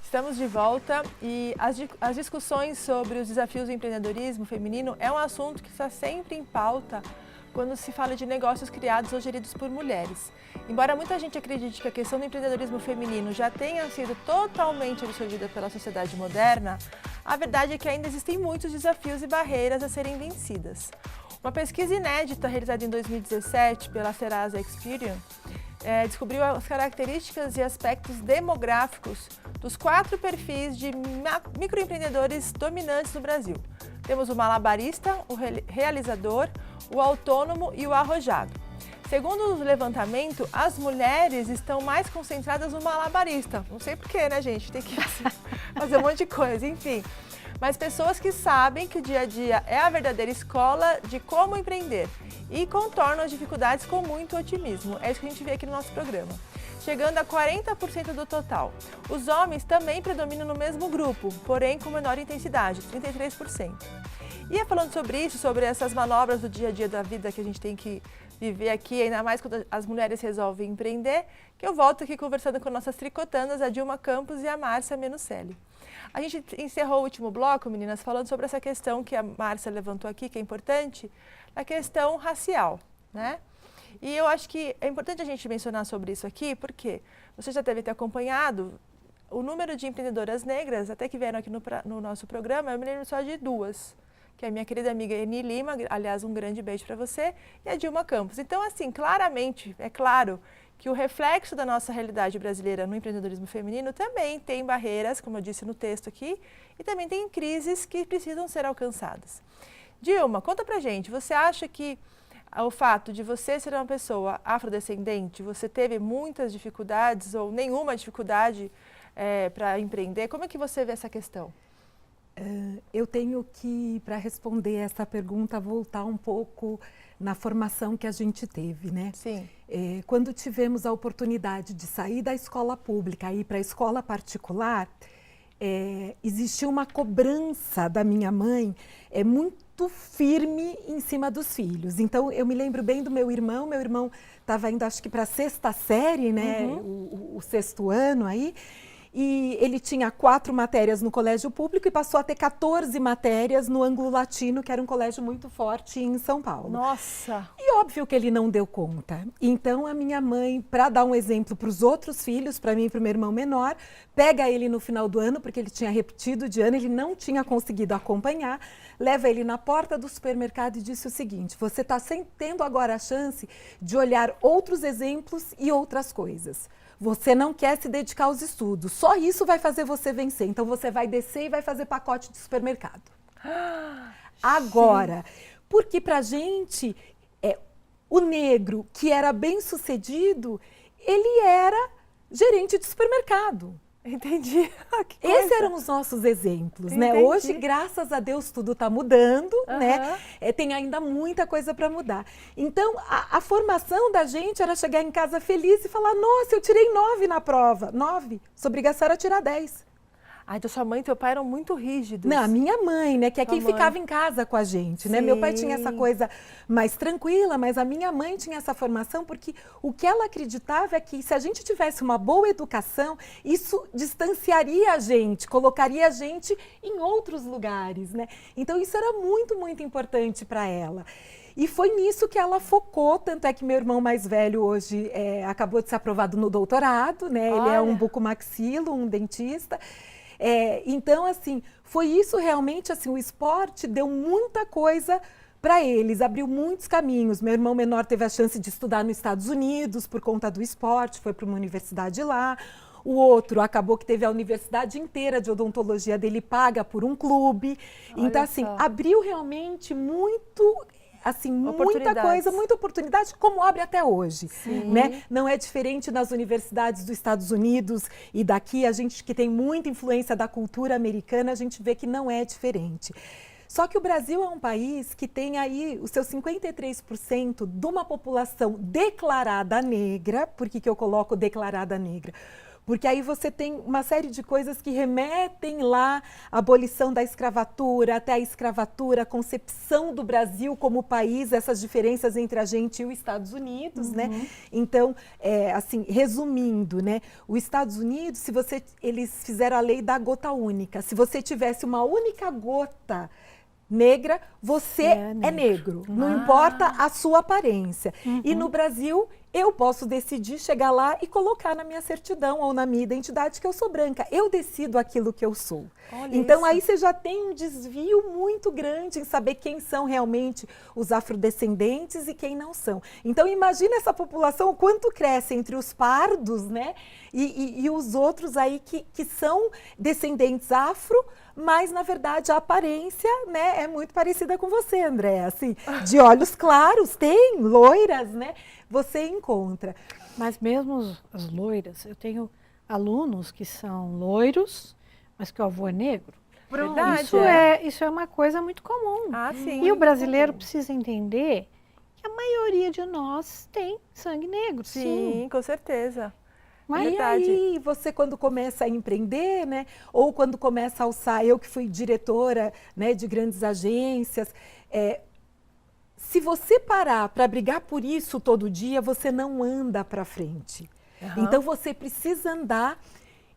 Estamos de volta e as discussões sobre os desafios do empreendedorismo feminino é um assunto que está sempre em pauta quando se fala de negócios criados ou geridos por mulheres. Embora muita gente acredite que a questão do empreendedorismo feminino já tenha sido totalmente absorvida pela sociedade moderna, a verdade é que ainda existem muitos desafios e barreiras a serem vencidas. Uma pesquisa inédita realizada em 2017 pela Serasa Experian descobriu as características e aspectos demográficos dos 4 perfis de microempreendedores dominantes no Brasil. Temos o malabarista, o realizador, o autônomo e o arrojado. Segundo o levantamento, as mulheres estão mais concentradas no malabarista. Não sei porquê, né, gente? Tem que fazer um monte de coisa, enfim. Mas pessoas que sabem que o dia a dia é a verdadeira escola de como empreender e contornam as dificuldades com muito otimismo. É isso que a gente vê aqui no nosso programa. Chegando a 40% do total. Os homens também predominam no mesmo grupo, porém com menor intensidade, 33%. E falando sobre isso, sobre essas manobras do dia a dia da vida que a gente tem que viver aqui, ainda mais quando as mulheres resolvem empreender, que eu volto aqui conversando com nossas tricotandas, a Dilma Campos e a Márcia Menucelli. A gente encerrou o último bloco, meninas, falando sobre essa questão que a Márcia levantou aqui, que é importante, a questão racial, né? E eu acho que é importante a gente mencionar sobre isso aqui, porque você já deve ter acompanhado o número de empreendedoras negras, até que vieram aqui no nosso programa, eu me lembro só de 2, que é a minha querida amiga Eni Lima, aliás, um grande beijo para você, e a Dilma Campos. Então, assim, claramente, é claro que o reflexo da nossa realidade brasileira no empreendedorismo feminino também tem barreiras, como eu disse no texto aqui, e também tem crises que precisam ser alcançadas. Dilma, conta pra gente, você acha que o fato de você ser uma pessoa afrodescendente, você teve muitas dificuldades ou nenhuma dificuldade para empreender? Como é que você vê essa questão? Eu tenho que, para responder essa pergunta, voltar um pouco na formação que a gente teve, né? Sim. Quando tivemos a oportunidade de sair da escola pública e ir para a escola particular, existiu uma cobrança da minha mãe muito firme em cima dos filhos. Então, eu me lembro bem do meu irmão estava indo, acho que para a 6ª série, né? O 6º ano aí. E ele tinha 4 matérias no colégio público e passou a ter 14 matérias no Ângulo Latino, que era um colégio muito forte em São Paulo. Nossa! E óbvio que ele não deu conta. Então a minha mãe, para dar um exemplo para os outros filhos, para mim e para o meu irmão menor, pega ele no final do ano, porque ele tinha repetido de ano, ele não tinha conseguido acompanhar, leva ele na porta do supermercado e disse o seguinte: você está tendo agora a chance de olhar outros exemplos e outras coisas. Você não quer se dedicar aos estudos, só isso vai fazer você vencer. Então você vai descer e vai fazer pacote de supermercado. Agora, porque pra gente, o negro que era bem sucedido, ele era gerente de supermercado. Entendi. Que Esses coisa. eram os nossos exemplos, né? Entendi. Hoje, graças a Deus, tudo está mudando, né? Aham. Tem ainda muita coisa para mudar. Então, a formação da gente era chegar em casa feliz e falar, nossa, eu tirei 9 na prova. 9. Sua obrigação era tirar 10. Ah, então sua mãe e teu pai eram muito rígidos. Não, a minha mãe, né? Que é Tua quem mãe. ficava em casa com a gente, né? Meu pai tinha essa Sim. coisa mais tranquila, mas a minha mãe tinha essa formação porque o que ela acreditava é que se a gente tivesse uma boa educação, isso distanciaria a gente, colocaria a gente em outros lugares, né? Então isso era muito, muito importante para ela. E foi nisso que ela focou, tanto é que meu irmão mais velho hoje acabou de ser aprovado no doutorado, né? Ele é um Olha. bucomaxilo, um dentista. Então, assim, foi isso realmente, assim, o esporte deu muita coisa para eles, abriu muitos caminhos. Meu irmão menor teve a chance de estudar nos Estados Unidos por conta do esporte, foi para uma universidade lá. O outro acabou que teve a universidade inteira de odontologia dele paga por um clube. Olha Então, assim, só. abriu realmente muito... Assim, muita Oportunidades. coisa, muita oportunidade, como abre até hoje, Sim. né? Não é diferente nas universidades dos Estados Unidos e daqui, a gente que tem muita influência da cultura americana, a gente vê que não é diferente. Só que o Brasil é um país que tem aí os seus 53% de uma população declarada negra. Por que eu coloco declarada negra? Porque aí você tem uma série de coisas que remetem lá à abolição da escravatura, até a escravatura, a concepção do Brasil como país, essas diferenças entre a gente e os Estados Unidos, né? Então, assim, resumindo, né? Os Estados Unidos, eles fizeram a lei da gota única. Se você tivesse uma única gota negra, você é negro. Não importa a sua aparência. E no Brasil, eu posso decidir chegar lá e colocar na minha certidão ou na minha identidade que eu sou branca. Eu decido aquilo que eu sou. Olha então, isso. aí você já tem um desvio muito grande em saber quem são realmente os afrodescendentes e quem não são. Então, imagina essa população, o quanto cresce entre os pardos, né? E os outros aí que são descendentes afro, mas, na verdade, a aparência, né, é muito parecida com você, André. Assim, de olhos claros, tem loiras, né? Você encontra. Mas mesmo as loiras, eu tenho alunos que são loiros, mas que o avô é negro. Verdade, Isso é uma coisa muito comum. Ah, sim. E o brasileiro precisa entender que a maioria de nós tem sangue negro, sim. Sim, com certeza. Mas E Verdade. aí, você quando começa a empreender, né, ou quando começa a alçar, eu que fui diretora, né, de grandes agências, se você parar para brigar por isso todo dia, você não anda para frente. Então, você precisa andar.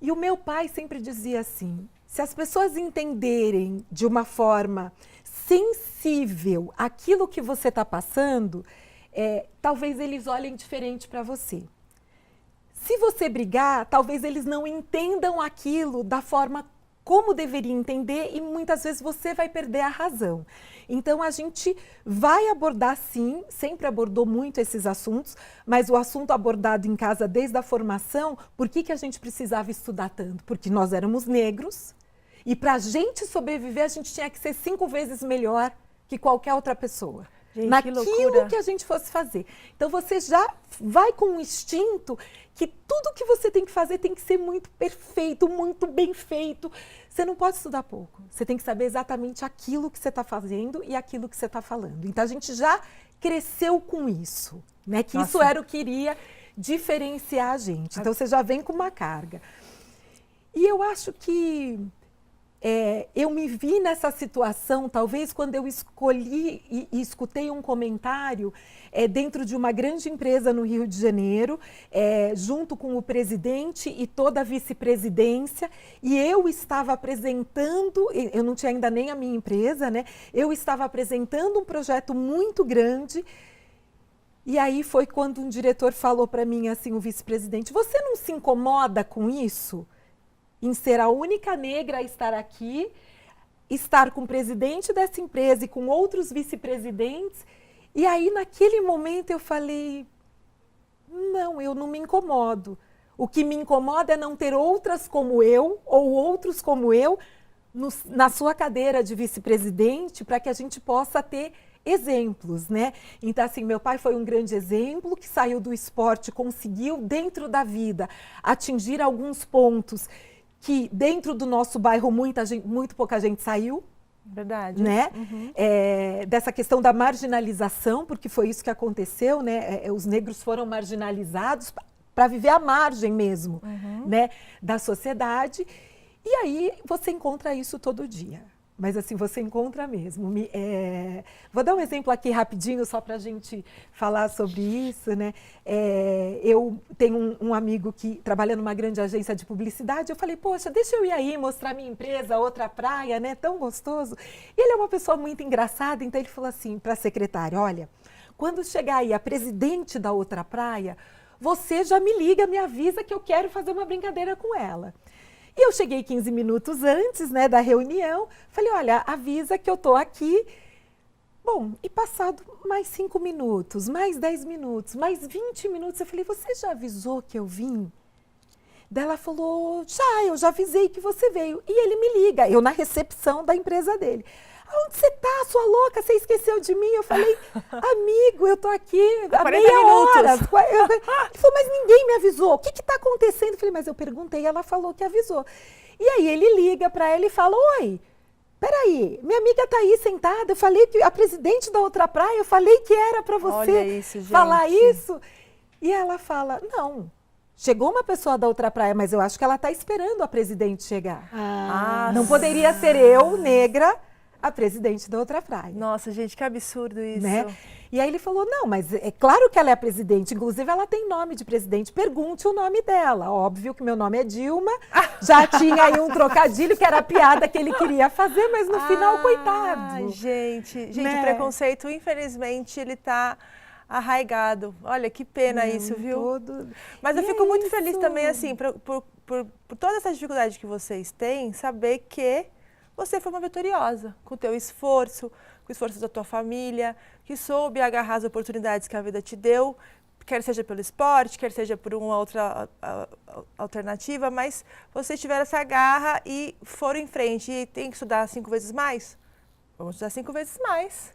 E o meu pai sempre dizia assim, se as pessoas entenderem de uma forma sensível aquilo que você está passando, talvez eles olhem diferente para você. Se você brigar, talvez eles não entendam aquilo da forma como deveria entender e muitas vezes você vai perder a razão. Então, a gente vai abordar sim, sempre abordou muito esses assuntos, mas o assunto abordado em casa desde a formação, por que a gente precisava estudar tanto? Porque nós éramos negros e para a gente sobreviver, a gente tinha que ser 5 vezes melhor que qualquer outra pessoa. Gente, naquilo que loucura. que a gente fosse fazer. Então, você já vai com um instinto que tudo que você tem que fazer tem que ser muito perfeito, muito bem feito. Você não pode estudar pouco. Você tem que saber exatamente aquilo que você está fazendo e aquilo que você está falando. Então, a gente já cresceu com isso, né? Que isso era o que iria diferenciar a gente. Então, você já vem com uma carga. E eu acho que eu me vi nessa situação, talvez quando eu escolhi e escutei um comentário dentro de uma grande empresa no Rio de Janeiro, junto com o presidente e toda a vice-presidência, e eu estava apresentando, eu não tinha ainda nem a minha empresa, né? Eu estava apresentando um projeto muito grande, e aí foi quando um diretor falou para mim assim, o vice-presidente, você não se incomoda com isso? Em ser a única negra a estar aqui, estar com o presidente dessa empresa e com outros vice-presidentes. E aí, naquele momento, eu falei, não, eu não me incomodo. O que me incomoda é não ter outras como eu, ou outros como eu, na sua cadeira de vice-presidente, para que a gente possa ter exemplos, né? Então, assim, meu pai foi um grande exemplo, que saiu do esporte, conseguiu, dentro da vida, atingir alguns pontos que dentro do nosso bairro muito pouca gente saiu. Verdade. Né? Dessa questão da marginalização, porque foi isso que aconteceu, né? Os negros foram marginalizados para viver à margem mesmo, né? Da sociedade. E aí você encontra isso todo dia. Mas assim, você encontra mesmo. Vou dar um exemplo aqui rapidinho, só para a gente falar sobre isso, né? Eu tenho um amigo que trabalha numa grande agência de publicidade. Eu falei, poxa, deixa eu ir aí mostrar minha empresa, outra praia, né? Tão gostoso. E ele é uma pessoa muito engraçada, então ele falou assim para a secretária, olha, quando chegar aí a presidente da outra praia, você já me liga, me avisa que eu quero fazer uma brincadeira com ela. E eu cheguei 15 minutos antes, né, da reunião, falei, olha, avisa que eu estou aqui. Bom, e passado mais 5 minutos, mais 10 minutos, mais 20 minutos, eu falei, você já avisou que eu vim? Daí ela falou, eu já avisei que você veio. E ele me liga, eu na recepção da empresa dele. Onde você tá, sua louca? Você esqueceu de mim? Eu falei, amigo, eu tô aqui há meia hora. Ele falou, mas ninguém me avisou. O que está acontecendo? Eu falei, mas eu perguntei, ela falou que avisou. E aí ele liga para ela e fala, oi, peraí, minha amiga tá aí sentada, eu falei que a presidente da outra praia, eu falei que era para você falar isso. E ela fala, não, chegou uma pessoa da outra praia, mas eu acho que ela tá esperando a presidente chegar. Não poderia ser eu, negra, a presidente da outra praia. Nossa, gente, que absurdo isso. Né? E aí ele falou, não, mas é claro que ela é a presidente, inclusive ela tem nome de presidente, pergunte o nome dela. Óbvio que meu nome é Dilma, já tinha aí um trocadilho que era a piada que ele queria fazer, mas no final, coitado. Gente, né? O preconceito, infelizmente, ele tá arraigado. Olha, que pena isso, viu? Mas eu fico muito feliz também, assim, por toda essa dificuldade que vocês têm, saber que você foi uma vitoriosa, com o teu esforço, com o esforço da tua família, que soube agarrar as oportunidades que a vida te deu, quer seja pelo esporte, quer seja por uma outra alternativa, mas vocês tiveram essa garra e foram em frente. E tem que estudar 5 vezes mais? Vamos estudar 5 vezes mais.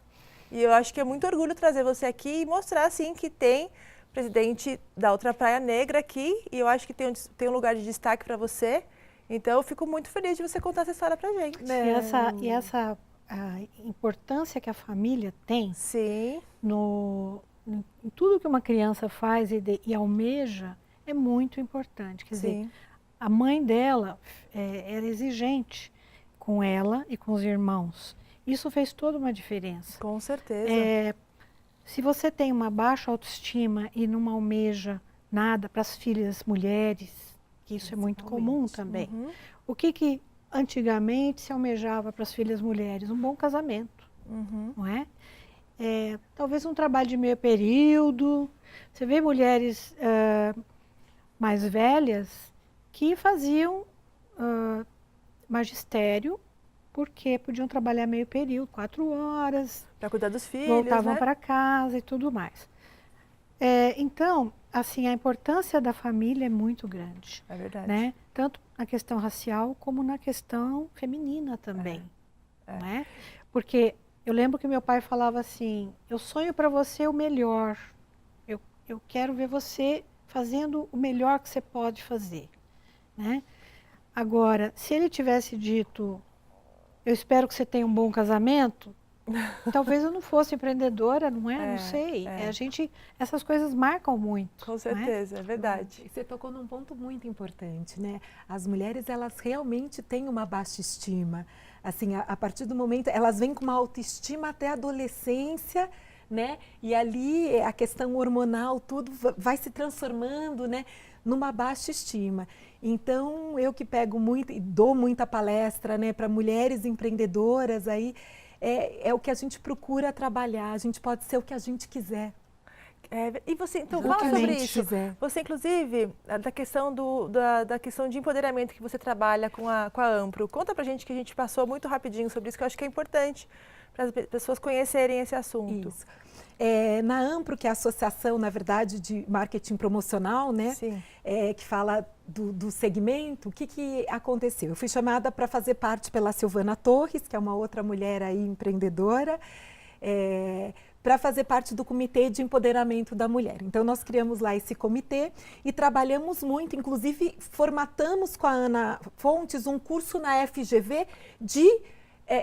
E eu acho que é muito orgulho trazer você aqui e mostrar, assim, que tem presidente da outra praia negra aqui, e eu acho que tem um lugar de destaque para você. Então, eu fico muito feliz de você contar essa história pra gente. E essa a importância que a família tem em tudo que uma criança faz e almeja é muito importante. Quer dizer, a mãe dela era exigente com ela e com os irmãos. Isso fez toda uma diferença. Com certeza. Se você tem uma baixa autoestima e não almeja nada para as filhas mulheres, que isso é muito comum também. O que antigamente se almejava para as filhas mulheres? Um bom casamento, não é? Talvez um trabalho de meio período. Você vê mulheres mais velhas que faziam magistério porque podiam trabalhar meio período, 4 horas. Para cuidar dos filhos, voltavam né? para casa e tudo mais. Então, assim, a importância da família é muito grande. É verdade. Né? Tanto na questão racial como na questão feminina também. Não é? Porque eu lembro que meu pai falava assim, eu sonho para você o melhor. Eu quero ver você fazendo o melhor que você pode fazer. Né? Agora, se ele tivesse dito, eu espero que você tenha um bom casamento, talvez eu não fosse empreendedora, não é? Não sei. Essas coisas marcam muito. Com certeza, é verdade. Você tocou num ponto muito importante, né? As mulheres, elas realmente têm uma baixa estima. Assim, a partir do momento, elas vêm com uma autoestima até a adolescência, né? E ali a questão hormonal, tudo vai se transformando, né? Numa baixa estima. Então, eu que pego muito e dou muita palestra, né? Para mulheres empreendedoras aí, é o que a gente procura trabalhar, a gente pode ser o que a gente quiser. E você, então, fala sobre isso. Você, inclusive, da questão, da questão de empoderamento que você trabalha com a Ampro, conta pra gente, que a gente passou muito rapidinho sobre isso, que eu acho que é importante para as pessoas conhecerem esse assunto. Isso. Na Ampro, que é a associação, na verdade, de marketing promocional, né? Que fala do segmento, o que aconteceu? Eu fui chamada para fazer parte pela Silvana Torres, que é uma outra mulher aí empreendedora, para fazer parte do Comitê de Empoderamento da Mulher. Então, nós criamos lá esse comitê e trabalhamos muito, inclusive formatamos com a Ana Fontes um curso na FGV de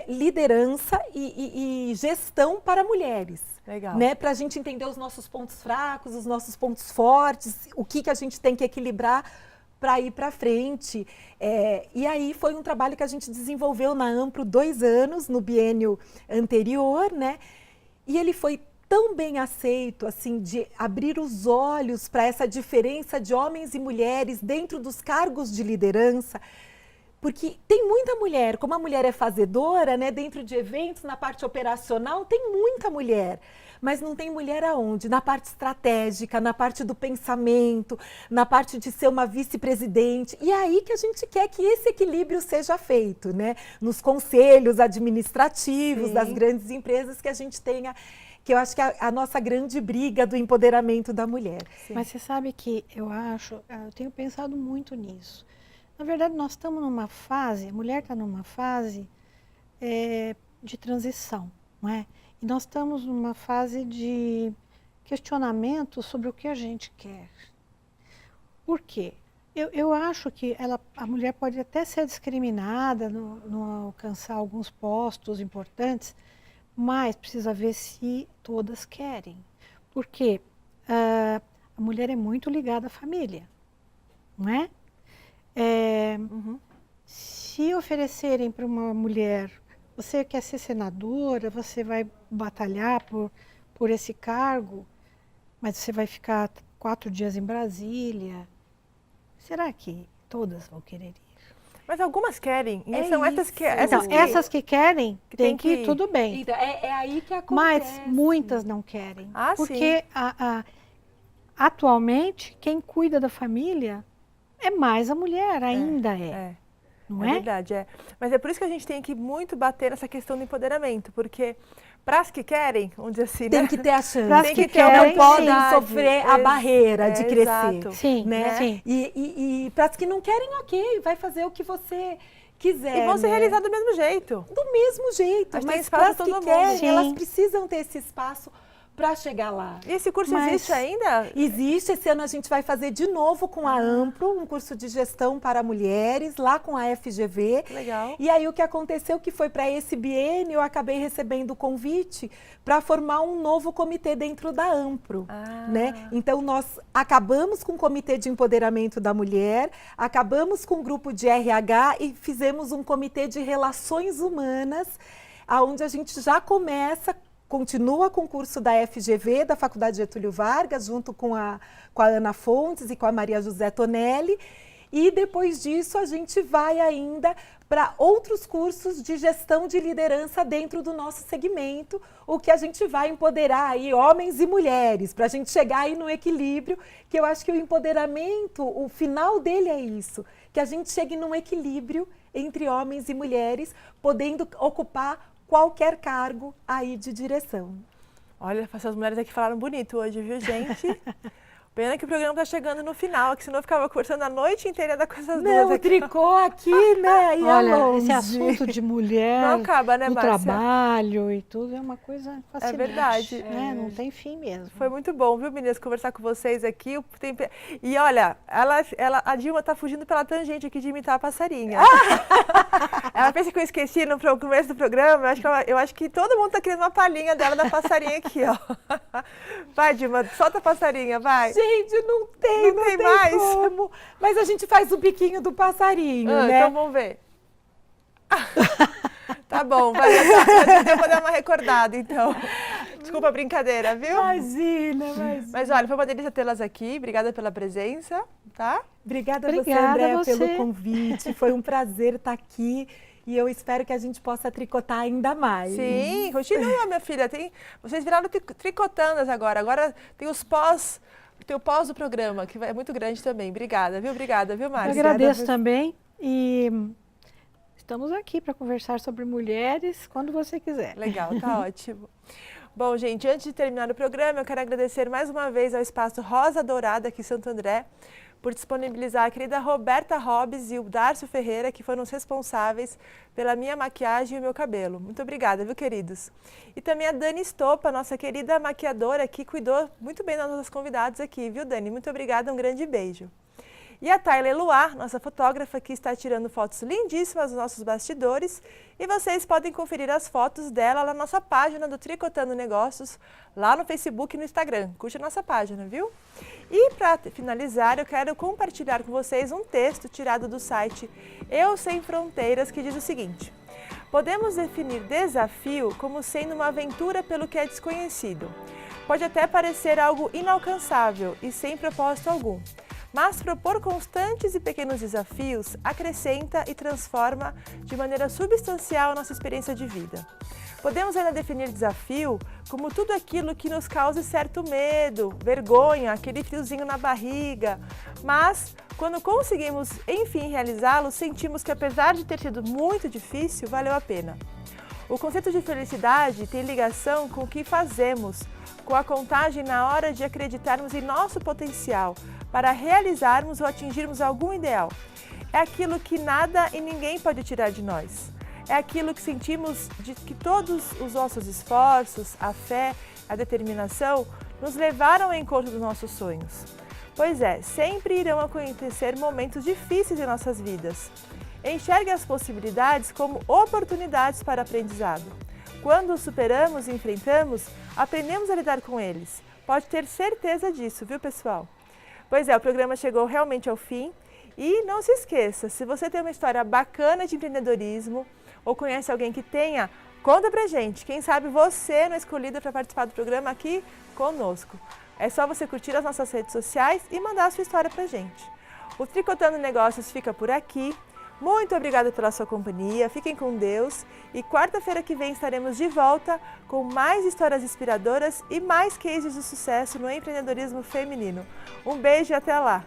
liderança e gestão para mulheres. Legal. Né? Para a gente entender os nossos pontos fracos, os nossos pontos fortes, o que a gente tem que equilibrar para ir para frente. E aí foi um trabalho que a gente desenvolveu na Ampro 2 anos, no biênio anterior, né? E ele foi tão bem aceito, assim, de abrir os olhos para essa diferença de homens e mulheres dentro dos cargos de liderança, porque tem muita mulher, como a mulher é fazedora, né, dentro de eventos, na parte operacional, tem muita mulher. Mas não tem mulher aonde? Na parte estratégica, na parte do pensamento, na parte de ser uma vice-presidente. E é aí que a gente quer que esse equilíbrio seja feito, né? Nos conselhos administrativos das grandes empresas, que a gente tenha, que eu acho que é a nossa grande briga do empoderamento da mulher. Sim. Mas você sabe que eu tenho pensado muito nisso. Na verdade, nós estamos numa fase, a mulher está numa fase de transição, não é? E nós estamos numa fase de questionamento sobre o que a gente quer. Por quê? Eu acho que a mulher pode até ser discriminada, não alcançar alguns postos importantes, mas precisa ver se todas querem. Porque a mulher é muito ligada à família, não é? Se oferecerem para uma mulher, você quer ser senadora, você vai batalhar por esse cargo, mas você vai ficar 4 dias em Brasília, será que todas vão querer ir? Mas algumas querem, e são isso. Essas que querem, tem que ir, tudo bem. Então, é aí que acontece. Mas muitas não querem, Ah, porque atualmente quem cuida da família é mais a mulher, ainda não é? Verdade, Mas é por isso que a gente tem que muito bater nessa questão do empoderamento, porque para as que querem, vamos dizer assim, tem né? que ter a chance, Pras que não querem, podem sim. sofrer a barreira de crescer. Exato. Sim, Né? sim. E para as que não querem, ok, vai fazer o que você quiser. E vão se né? realizar do mesmo jeito. Do mesmo jeito, Mas tem mas espaço para as pra que todo mundo. querem, Sim. elas precisam ter esse espaço para chegar lá. E esse curso Mas- existe ainda? Existe, esse ano a gente vai fazer de novo com a Ampro, um curso de gestão para mulheres, lá com a FGV. Legal. E aí o que aconteceu que foi para esse biênio, eu acabei recebendo o convite para formar um novo comitê dentro da Ampro. Né? Então nós acabamos com o Comitê de Empoderamento da Mulher, acabamos com o grupo de RH e fizemos um comitê de relações humanas, onde a gente já continua com o curso da FGV, da Faculdade Getúlio Vargas, junto com a Ana Fontes e com a Maria José Tonelli. E depois disso a gente vai ainda para outros cursos de gestão de liderança dentro do nosso segmento, o que a gente vai empoderar aí homens e mulheres, para a gente chegar aí no equilíbrio, que eu acho que o empoderamento, o final dele é isso, que a gente chegue num equilíbrio entre homens e mulheres, podendo ocupar qualquer cargo aí de direção. Olha, essas mulheres aqui falaram bonito hoje, viu, gente? Pena que o programa tá chegando no final, que senão eu ficava conversando a noite inteira da coisa duas Não, o aqui. tricô aqui, né? Ia Olha, longe. esse assunto de mulher, Não acaba, né, do Márcia? trabalho e tudo é uma coisa fascinante. verdade. Né? Não tem fim mesmo. Foi muito bom, viu, meninas, conversar com vocês aqui. E olha, a Dilma tá fugindo pela tangente aqui de imitar a passarinha. Ela pensa que eu esqueci no começo do programa. Eu acho que todo mundo tá querendo uma palhinha dela da passarinha aqui, ó. Vai, Dilma, solta a passarinha, vai. Gente, não tem mais. como. Mas a gente faz o biquinho do passarinho, né? Então vamos ver. Tá bom, vai. Eu vou dar uma recordada, então. Desculpa a brincadeira, viu? Imagina. Mas olha, foi uma delícia tê-las aqui. Obrigada pela presença, tá? Obrigada a você, Obrigada Andréa, a você. pelo convite. Foi um prazer estar aqui. E eu espero que a gente possa tricotar ainda mais. Sim, continua, minha filha. Vocês viraram tricotandas agora. Agora tem o pós do programa, que é muito grande também. Obrigada, viu? Obrigada, viu, Eu Márcia? agradeço também e estamos aqui para conversar sobre mulheres quando você quiser. Legal, tá ótimo. Bom, gente, antes de terminar o programa, eu quero agradecer mais uma vez ao Espaço Rosa Dourada aqui em Santo André, por disponibilizar a querida Roberta Hobbes e o Dárcio Ferreira, que foram os responsáveis pela minha maquiagem e o meu cabelo. Muito obrigada, viu, queridos? E também a Dani Estopa, nossa querida maquiadora, que cuidou muito bem das nossas convidadas aqui, viu, Dani? Muito obrigada, um grande beijo. E a Tayla Luar, nossa fotógrafa, que está tirando fotos lindíssimas dos nossos bastidores. E vocês podem conferir as fotos dela na nossa página do Tricotando Negócios, lá no Facebook e no Instagram. Curte a nossa página, viu? E para finalizar, eu quero compartilhar com vocês um texto tirado do site Eu Sem Fronteiras, que diz o seguinte: podemos definir desafio como sendo uma aventura pelo que é desconhecido. Pode até parecer algo inalcançável e sem propósito algum. Mas propor constantes e pequenos desafios acrescenta e transforma de maneira substancial a nossa experiência de vida. Podemos ainda definir desafio como tudo aquilo que nos cause certo medo, vergonha, aquele friozinho na barriga, mas quando conseguimos, enfim, realizá-lo, sentimos que apesar de ter sido muito difícil, valeu a pena. O conceito de felicidade tem ligação com o que fazemos, com a contagem na hora de acreditarmos em nosso potencial, para realizarmos ou atingirmos algum ideal. É aquilo que nada e ninguém pode tirar de nós. É aquilo que sentimos de que todos os nossos esforços, a fé, a determinação, nos levaram ao encontro dos nossos sonhos. Pois é, sempre irão acontecer momentos difíceis em nossas vidas. Enxergue as possibilidades como oportunidades para aprendizado. Quando os superamos e enfrentamos, aprendemos a lidar com eles. Pode ter certeza disso, viu, pessoal? Pois é, o programa chegou realmente ao fim e não se esqueça, se você tem uma história bacana de empreendedorismo ou conhece alguém que tenha, conta pra gente. Quem sabe você não é escolhida para participar do programa aqui conosco. É só você curtir as nossas redes sociais e mandar a sua história pra gente. O Tricotando Negócios fica por aqui. Muito obrigada pela sua companhia, fiquem com Deus e quarta-feira que vem estaremos de volta com mais histórias inspiradoras e mais cases de sucesso no empreendedorismo feminino. Um beijo e até lá!